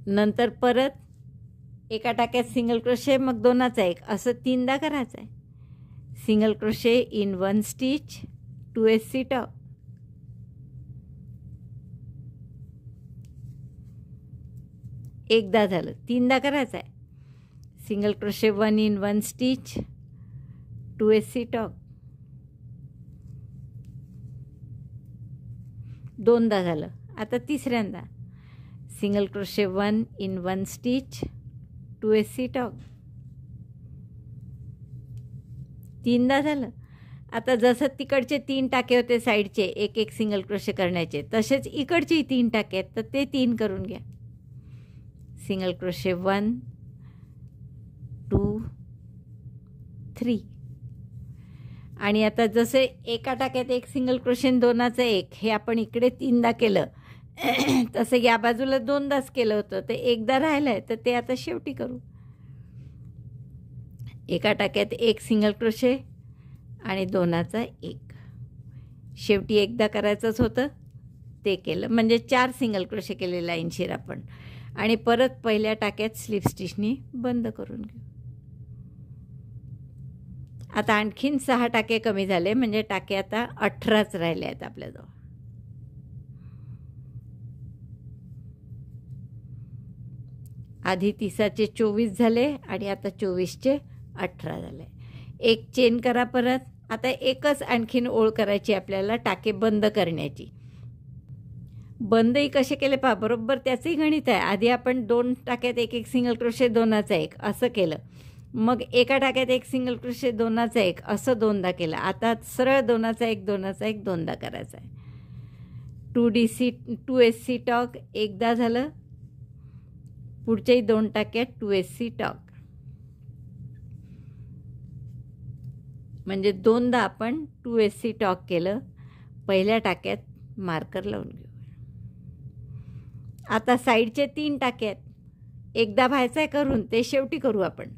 A: नंतर परत एका टाक्यात सिंगल क्रोशे, मग 2चा 1 असं 3दा करायचं आहे. Single crochet in 1 stitch, 2 SC tog. एकदा झालं, 3दा करायचं आहे. Single crochet 1 in 1 stitch, 2 SC tog. 2दा झालं. आता तिसऱ्यांदा single crochet 1 in 1 stitch, 2 SC tog. 3दा झालं. आता जसं तिकडचे 3 टाके होते साईडचे एक एक सिंगल क्रोशे करण्याचे, तसेच इकडचे 3 टाके आहेत तर ते 3 करून घ्या. Single crochet 1, 2, 3. आणि आता जसे एका टाक्यात एक सिंगल क्रोशे, 2चा 1 हे आपण इकडे 3दा केलं, तसं या बाजूला 2दाच केलं होतं. ते एकदा राहिलं आहे तर ते आता शेवटी करू. एका टाक्यात एक सिंगल क्रोशे आणि 2चा 1. शेवटी एकदा करायचंच होतं ते केलं, म्हणजे 4 सिंगल क्रोशे केले लाईनशीर आपण. आणि परत पहिल्या टाक्यात स्लिप स्टिचनी बंद करून घेऊ. आता आणखीन 6 टाके कमी झाले, म्हणजे टाके आता 18च राहिले आहेत आपल्याजवळ. आधी 30चे 24 झाले आणि आता 24चे 18 झाले. एक चेन करा परत. आता एकच आणखीन ओळ करायची आपल्याला टाके बंद करण्याची. बंदही कसे केले पहा, बरोबर त्याचंही गणित आहे. आधी आपण 2 टाक्यात एक एक सिंगल क्रोशे, 2चा 1 असं केलं. मग एका टाक्यात एक सिंगल क्रोशे, 2चा 1 असं 2दा केलं. आता सरळ 2चा 1, 2चा 1 2दा करायचा आहे. 2 SC टॉक एकदा झालं. पुढच्याही 2 टाक्यात 2 SC टॉक, म्हणजे 2दा आपण 2 SC टॉक केलं. पहिल्या टाक्यात मार्कर लावून घेऊ. आता साईडचे 3 टाके आहेत, एकदा व्हायचं आहे करून, ते शेवटी करू आपण.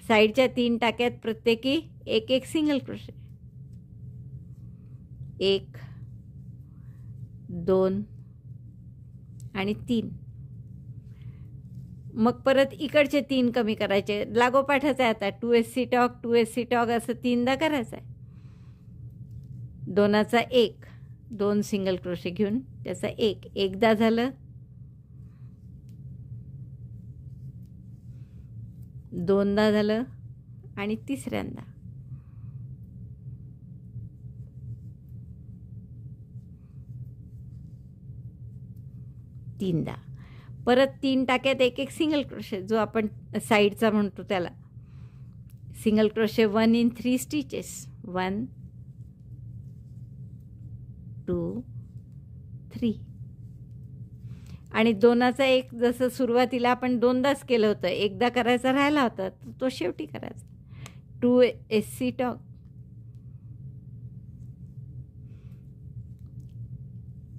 A: साईडच्या 3 टाक्यात प्रत्येकी एक एक सिंगल क्रोशे, 1 2 आणि 3. मग परत इकडचे 3 कमी करायचे, लागोपाठच आहे. आता 2SC टॉक 2SC टॉक असं 3दा करायचं आहे. 2चा 1, 2 सिंगल क्रोशे घेऊन त्याचा 1, एकदा झालं, 2दा झालं आणि 3ऱ्यांदा. तीनदा. परत 3 टाक्यात एक एक सिंगल क्रोशे, जो आपण साईडचा म्हणतो त्याला. Single crochet 1 in 3 stitches, 1 2 3. आणि 2चा 1 जसं सुरुवातीला आपण 2दाच केलं होतं, एकदा करायचा राहिला होता तो शेवटी करायचा. 2SC टॉक,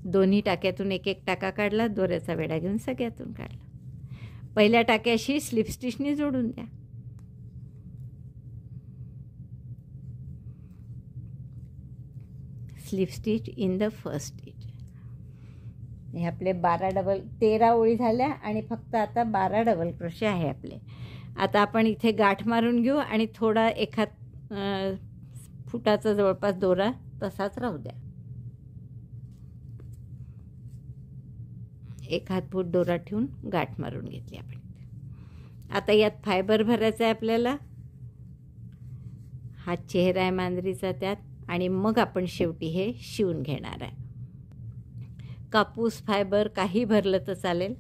A: दोन्ही टाक्यातून एक एक टाका काढला, दोऱ्याचा वेढा घेऊन सगळ्यातून काढला. पहिल्या टाक्याशी स्लिप स्टिचनी जोडून द्या. Slip stitch in the first stitch. हे आपले 13 ओळी झाल्या आणि फक्त आता 12 डबल क्रोशे आहे आपले. आता आपण इथे गाठ मारून घेऊ आणि थोडा एखाद फुटाचा जवळपास दोरा तसाच राहू द्या. 1 फूट दोरा ठेवून गाठ मारून घेतली आपण. आता यात फायबर भरायचा आहे आपल्याला. हा चेहरा आहे मांजरीचा त्यात, आणि मग आपण शेवटी हे शिवून घेणार आहे. कापूस फायबर काही भरलं तर चालेल.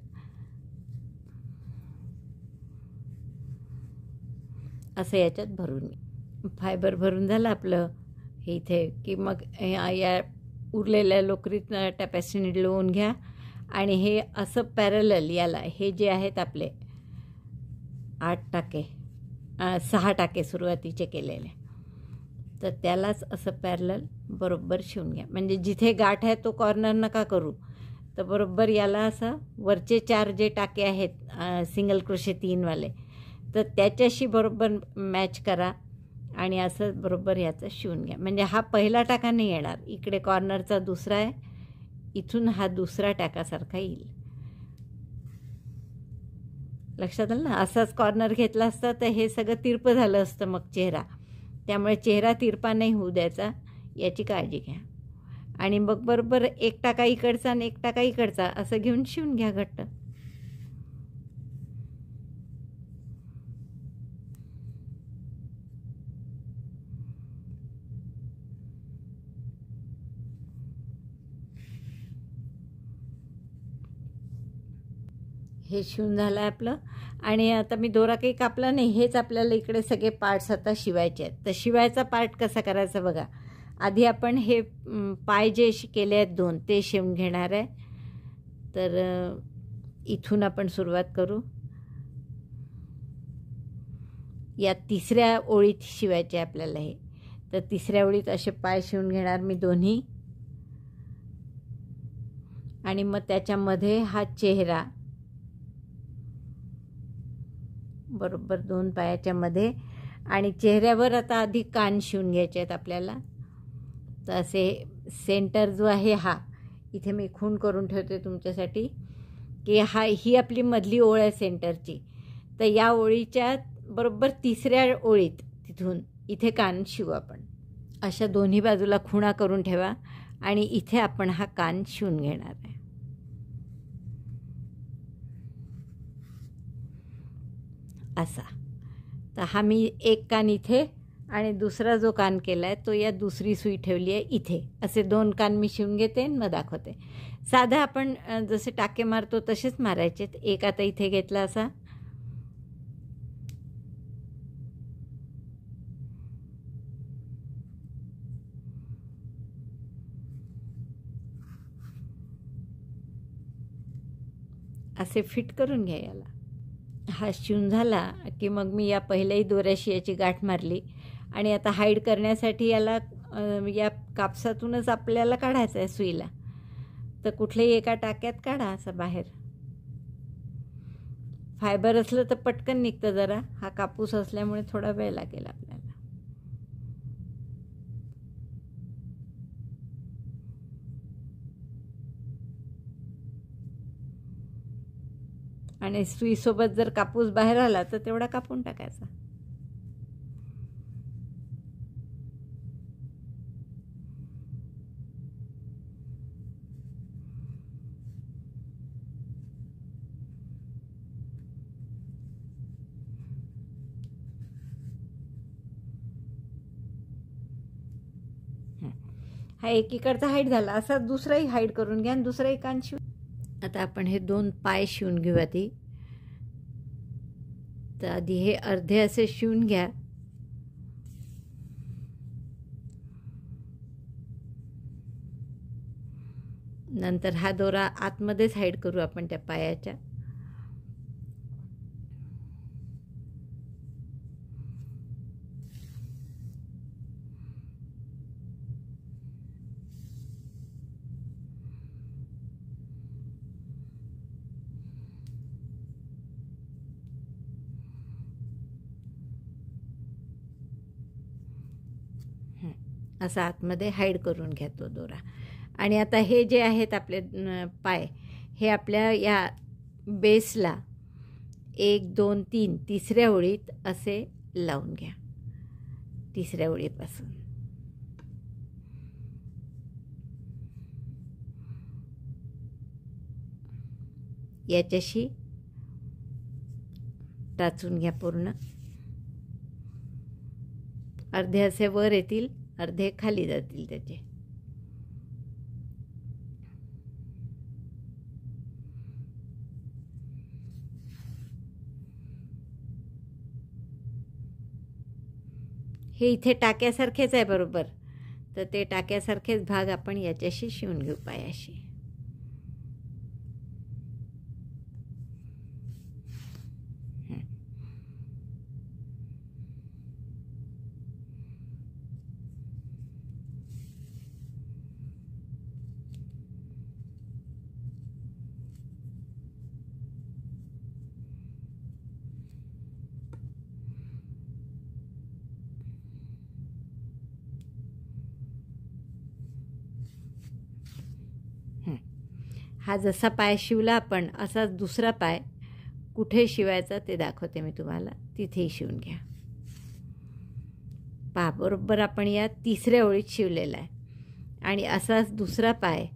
A: असं याच्यात भरून फायबर भरून झालं आपलं हे इथे, की मग या उरलेल्या लोकरीत टॅपेस्ट्रीने लावून घ्या आणि हे असं पॅरलल याला, हे जे आहेत आपले 8 टाके 6 टाके सुरुवातीचे केलेले, तर त्यालाच असं पॅरलल बरोबर शिवून घ्या. म्हणजे जिथे गाठ आहे तो कॉर्नर नका करू, तर बरोबर याला असं वरचे 4 जे टाके आहेत सिंगल क्रोशे 3 वाले, तर त्याच्याशी बरोबर मॅच करा आणि असं बरोबर याचं शिवून घ्या. म्हणजे हा पहिला टाका नाही येणार, इकडे कॉर्नरचा दुसरा आहे, इथून हा दुसरा टाकासारखा येईल. लक्षात आलं ना? असाच कॉर्नर घेतला असता तर हे सगळं तिरपं झालं असतं मग चेहरा. त्यामुळे चेहरा तिरपा नाही होऊ द्यायचा, याची काळजी घ्या. आणि मग बरोबर 1 टाका इकडचा आणि 1 टाका इकडचा असं घेऊन शिवून घ्या घट्ट. हे शिवून झालं आहे आपलं. आणि आता मी दोरा काही कापला नाही, हेच आपल्याला इकडे सगळे पार्ट्स आता शिवायचे आहेत. तर शिवायचा पार्ट कसा करायचा बघा. आधी आपण हे पाय जे केले आहेत 2 ते शिवून घेणार आहे. तर इथून आपण सुरुवात करू. या 3ऱ्या ओळीत शिवायचे आपल्याला हे. तर 3ऱ्या ओळीत असे पाय शिवून घेणार मी दोन्ही, आणि मग त्याच्यामध्ये हा चेहरा बरोबर 2 पायाच्या मध्ये, आणि चेहऱ्यावर आता आधी कान शिवून घ्यायचे आहेत आपल्याला. तर असे सेंटर जो आहे हा, इथे मी खूण करून ठेवते तुमच्यासाठी, की ही आपली मधली ओळ आहे सेंटरची. तर या ओळीच्या बरोबर 3ऱ्या ओळीत तिथून इथे कान शिवू आपण. अशा दोन्ही बाजूला खुणा करून ठेवा आणि इथे आपण हा कान शिवून घेणार आहे. असा. तर हा मी एक कान इथे आणि दुसरा जो कान केला आहे तो या दुसरी सुई ठेवली आहे इथे. असे 2 कान मी शिवून घेते मग दाखवते. साधा आपण जसे टाके मारतो तसेच मारायचे. एक आता इथे घेतला असा, असे फिट करून घ्या याला. हा शिवून झाला की मग मी या पहिल्याही दोऱ्याशी याची गाठ मारली आणि आता हाईड करण्यासाठी याला या कापसातूनच आपल्याला काढायचं आहे सुईला. तर कुठल्याही एका टाक्यात काढा असं बाहेर. फायबर असलं तर पटकन निघतं, जरा हा कापूस असल्यामुळे थोडा वेळ लागेल आपल्याला. आणि सुईसोबत जर कापूस बाहेर आला तर तेवढा कापून टाकायचा. हा एकीकडचा हाईट झाला, असा दुसराही हाईट करून घ्या आणि दुसराही कान शिवून. आता आपण हे 2 पाय शिवून घेऊ आधी. तर आधी हे अर्धे असे शिवून घ्या. नंतर हा दोरा आतमध्येच हाईड करू आपण त्या पायाच्या. असा आतमध्ये हाईड करून घ्या तो दोरा. आणि आता हे जे आहेत आपले पाय, हे आपल्या या बेसला 1 2 3 तिसऱ्या ओळीत असे लावून घ्या. तिसऱ्या ओळीपासून याच्याशी टाचून घ्या पूर्ण. अर्धे असे वर येतील, अर्धे खाली जातील त्याचे. हे इथे टाक्यासारखेच आहे बरोबर, तर ते टाक्यासारखेच भाग आपण याच्याशी शिवून घेऊ पायाशी. हा जसा पाय शिवला आपण, असाच दुसरा पाय कुठे शिवायचा ते दाखवते मी तुम्हाला. तिथेही शिवून घ्या. पहा, बरोबर आपण या तिसऱ्या ओळीत शिवलेला आहे. आणि असाच दुसरा पाय,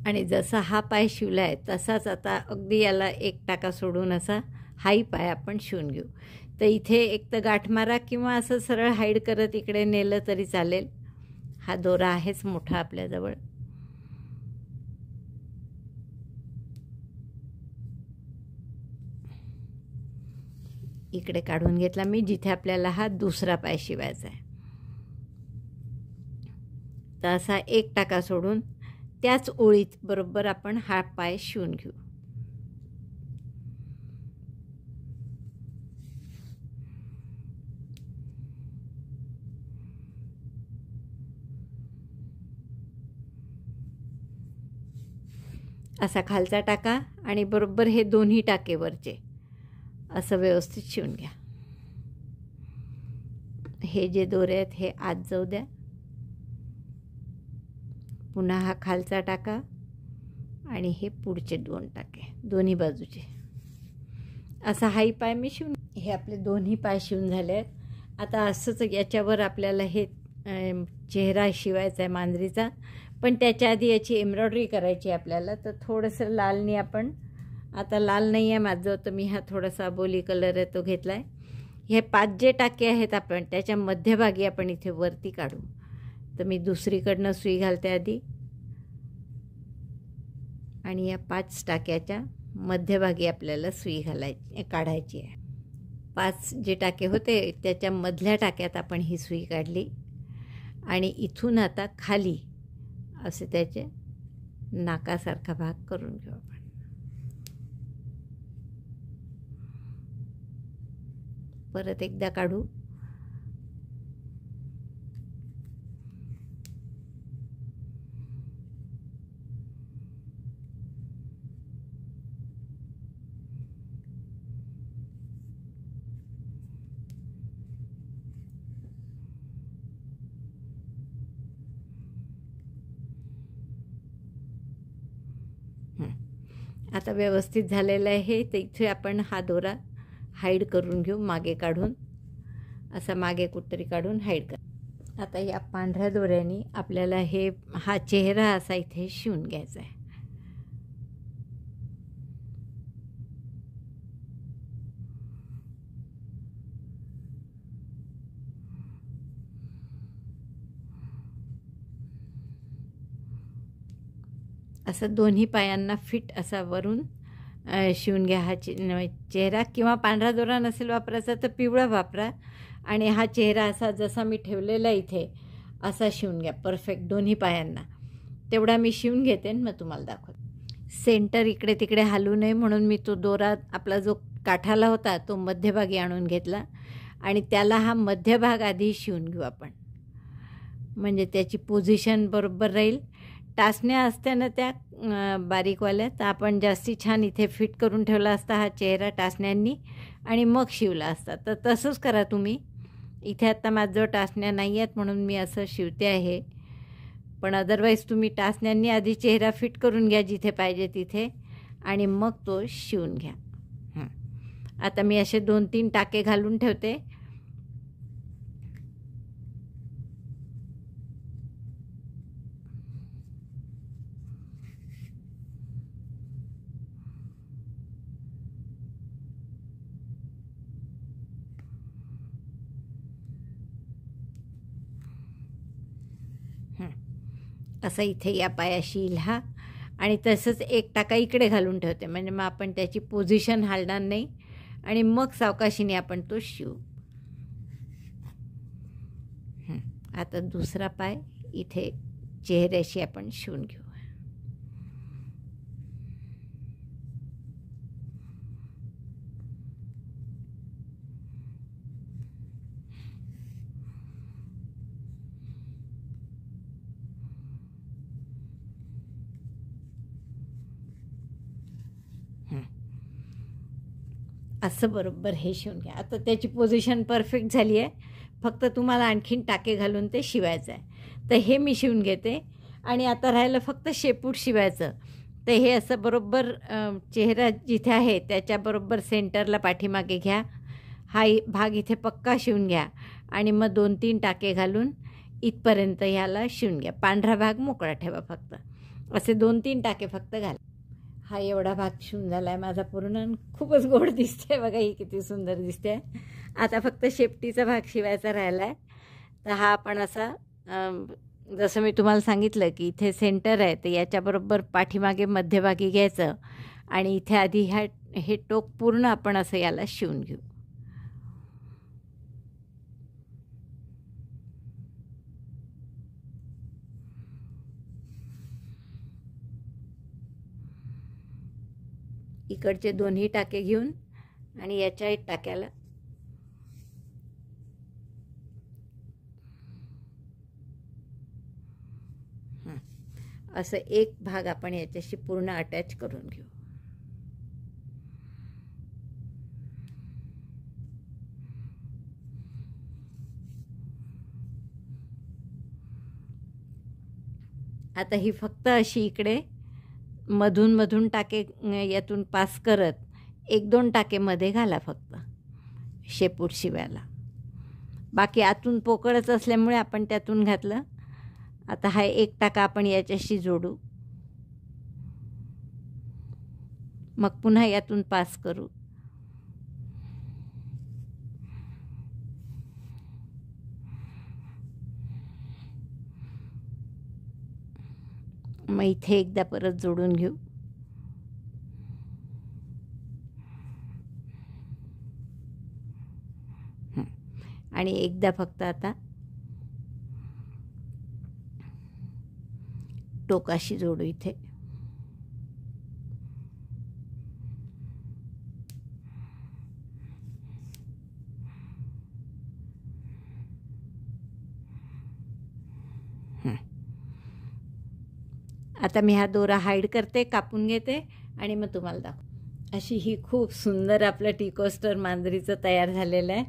A: आणि जसा हा पाय शिवला आहे तसाच आता अगदी याला 1 टाका सोडून असा हाही पाय आपण शिवून घेऊ. तर इथे एक तर गाठ मारा किंवा असं सरळ हाईड करत इकडे नेलं तरी चालेल. हा दोरा आहेच मोठा आपल्याजवळ. इकडे काढून घेतला मी, जिथे आपल्याला हा दुसरा पाय शिवायचा आहे. तर असा 1 टाका सोडून त्याच ओळीत बरोबर आपण हा पाय शिवून घेऊ. असा खालचा टाका आणि बरोबर हे दोन्ही टाके वरचे असं व्यवस्थित शिवून घ्या. हे जे दोरे आहेत हे आत जाऊ द्या. पुन्हा हा खालचा टाका आणि हे पुढचे 2 टाके दोन्ही बाजूचे. असा हाही पाय मी शिवून, हे आपले दोन्ही पाय शिवून झाले आहेत. आता असंच याच्यावर आपल्याला हे चेहरा शिवायचा आहे मांजरीचा, पण त्याच्या आधी याची एम्ब्रॉयडरी करायची आपल्याला. तर थोडंसं लालनी आपण, आता लाल नाही आहे माझं, तर मी हा थोडासा अबोली कलर आहे तो घेतला आहे. हे 5 जे टाके आहेत आपण त्याच्या मध्यभागी आपण इथे वरती काढू. तर मी दुसरीकडनं सुई घालते आधी, आणि या 5 टाक्याच्या मध्यभागी आपल्याला सुई काढायची आहे. 5 जे टाके होते त्याच्या मधल्या टाक्यात आपण ही सुई काढली. आणि इथून आता खाली असे त्याचे नाकासारखा भाग करून घेऊ आपण. परत एकदा काढू. आता व्यवस्थित झालेलं आहे. तर इथे आपण हा दोरा हाईड करून घेऊ, मागे काढून असा मागे कुठतरी काढून हाईड कर. आता या पांढऱ्या दोऱ्याने आपल्याला हा चेहरा असा इथे शिवून घ्यायचा आहे. असं दोन्ही पायांना फिट असा वरून शिवून घ्या हा चेहरा. किंवा पांढरा दोरा नसेल वापरायचा तर पिवळा वापरा. आणि हा चेहरा असा जसा मी ठेवलेला इथे असा शिवून घ्या परफेक्ट दोन्ही पायांना. तेवढा मी शिवून घेते आणि मग तुम्हाला दाखवते. सेंटर इकडे तिकडे हलू नये म्हणून मी तो दोरा आपला जो काठाला होता तो मध्यभागी आणून घेतला आणि त्याला हा मध्यभाग आधी शिवून घेऊ आपण, म्हणजे त्याची पोझिशन बरोबर राहील. टाचण्या असत्या ना त्या बारीकवाल्या, तर आपण जास्ती छान इथे फिट करून ठेवला असता हा चेहरा टाचण्यांनी आणि मग शिवला असता. तर तसंच करा तुम्ही. इथे आता माझं टाचण्या नाही आहेत म्हणून मी असं शिवते आहे, पण अदरवाईज तुम्ही टाचण्यांनी आधी चेहरा फिट करून घ्या जिथे पाहिजे तिथे आणि मग तो शिवून घ्या. आता मी असे 2-3 टाके घालून ठेवते. असं इथे या पायाशी येईल हा, आणि तसंच एक टाका इकडे घालून ठेवते, म्हणजे मग आपण त्याची पोझिशन हलणार नाही आणि मग सावकाशीने आपण तो शिवू. आता दुसरा पाय इथे चेहऱ्याशी आपण शिवून घेऊ. असं बरोबर हे शिवून घ्या. आता त्याची पोझिशन परफेक्ट झाली आहे, फक्त तुम्हाला आणखीन टाके घालून ते शिवायचं आहे. तर हे मी शिवून घेते आणि आता राहिलं फक्त शेपूट शिवायचं. तर हे असं बरोबर चेहरा जिथे आहे त्याच्याबरोबर सेंटरला पाठीमागे घ्या. हा भाग इथे पक्का शिवून घ्या आणि मग 2-3 टाके घालून इथपर्यंत ह्याला शिवून घ्या. पांढरा भाग मोकळा ठेवा फक्त. असे 2-3 टाके फक्त घाला. हा एवढा भाग शिवून झाला आहे माझा पूर्ण. खूपच गोड दिसते बघा, ही किती सुंदर दिसते. आता फक्त शेपटीचा भाग शिवायचा राहिला आहे. तर हा आपण असा जसं मी तुम्हाला सांगितलं की इथे सेंटर आहे, तर याच्याबरोबर पाठीमागे मध्यभागी घ्यायचं आणि इथे आधी हे टोक पूर्ण आपण असं याला शिवून घेऊ. इकडचे दोन्ही टाके घेऊन आणि याच्या एक टाक्याला असं एक भाग आपण याच्याशी पूर्ण अटॅच करून घेऊ. आता ही फक्त अशी इकडे मधून मधून टाके यातून पास करत 1-2 टाके मध्ये घाला फक्त शेपूट शिवायला. बाकी आतून पोकळच असल्यामुळे आपण त्यातून घातलं. आता हा एक टाका आपण याच्याशी जोडू, मग पुन्हा यातून पास करू. मग इथे एकदा परत जोडून घेऊ. आणि एकदा फक्त आता टोकाशी जोडू इथे. आता मी हा दोरा हाईड करते, कापून घेते आणि मग तुम्हाला दाखव. अशी ही खूप सुंदर आपलं टी कोस्टर मांजरीचं तयार झालेलं आहे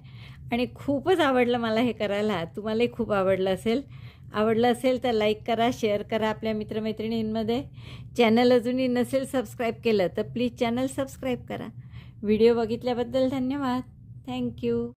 A: आणि खूपच आवडलं मला हे करायला. तुम्हालाही खूप आवडलं असेल आवडलं असेल तर लाईक करा, शेअर करा आपल्या मित्रमैत्रिणींमध्ये. चॅनल अजूनही नसेल सबस्क्राईब केलं तर प्लीज चॅनल सबस्क्राईब करा. व्हिडिओ बघितल्याबद्दल धन्यवाद. थँक्यू.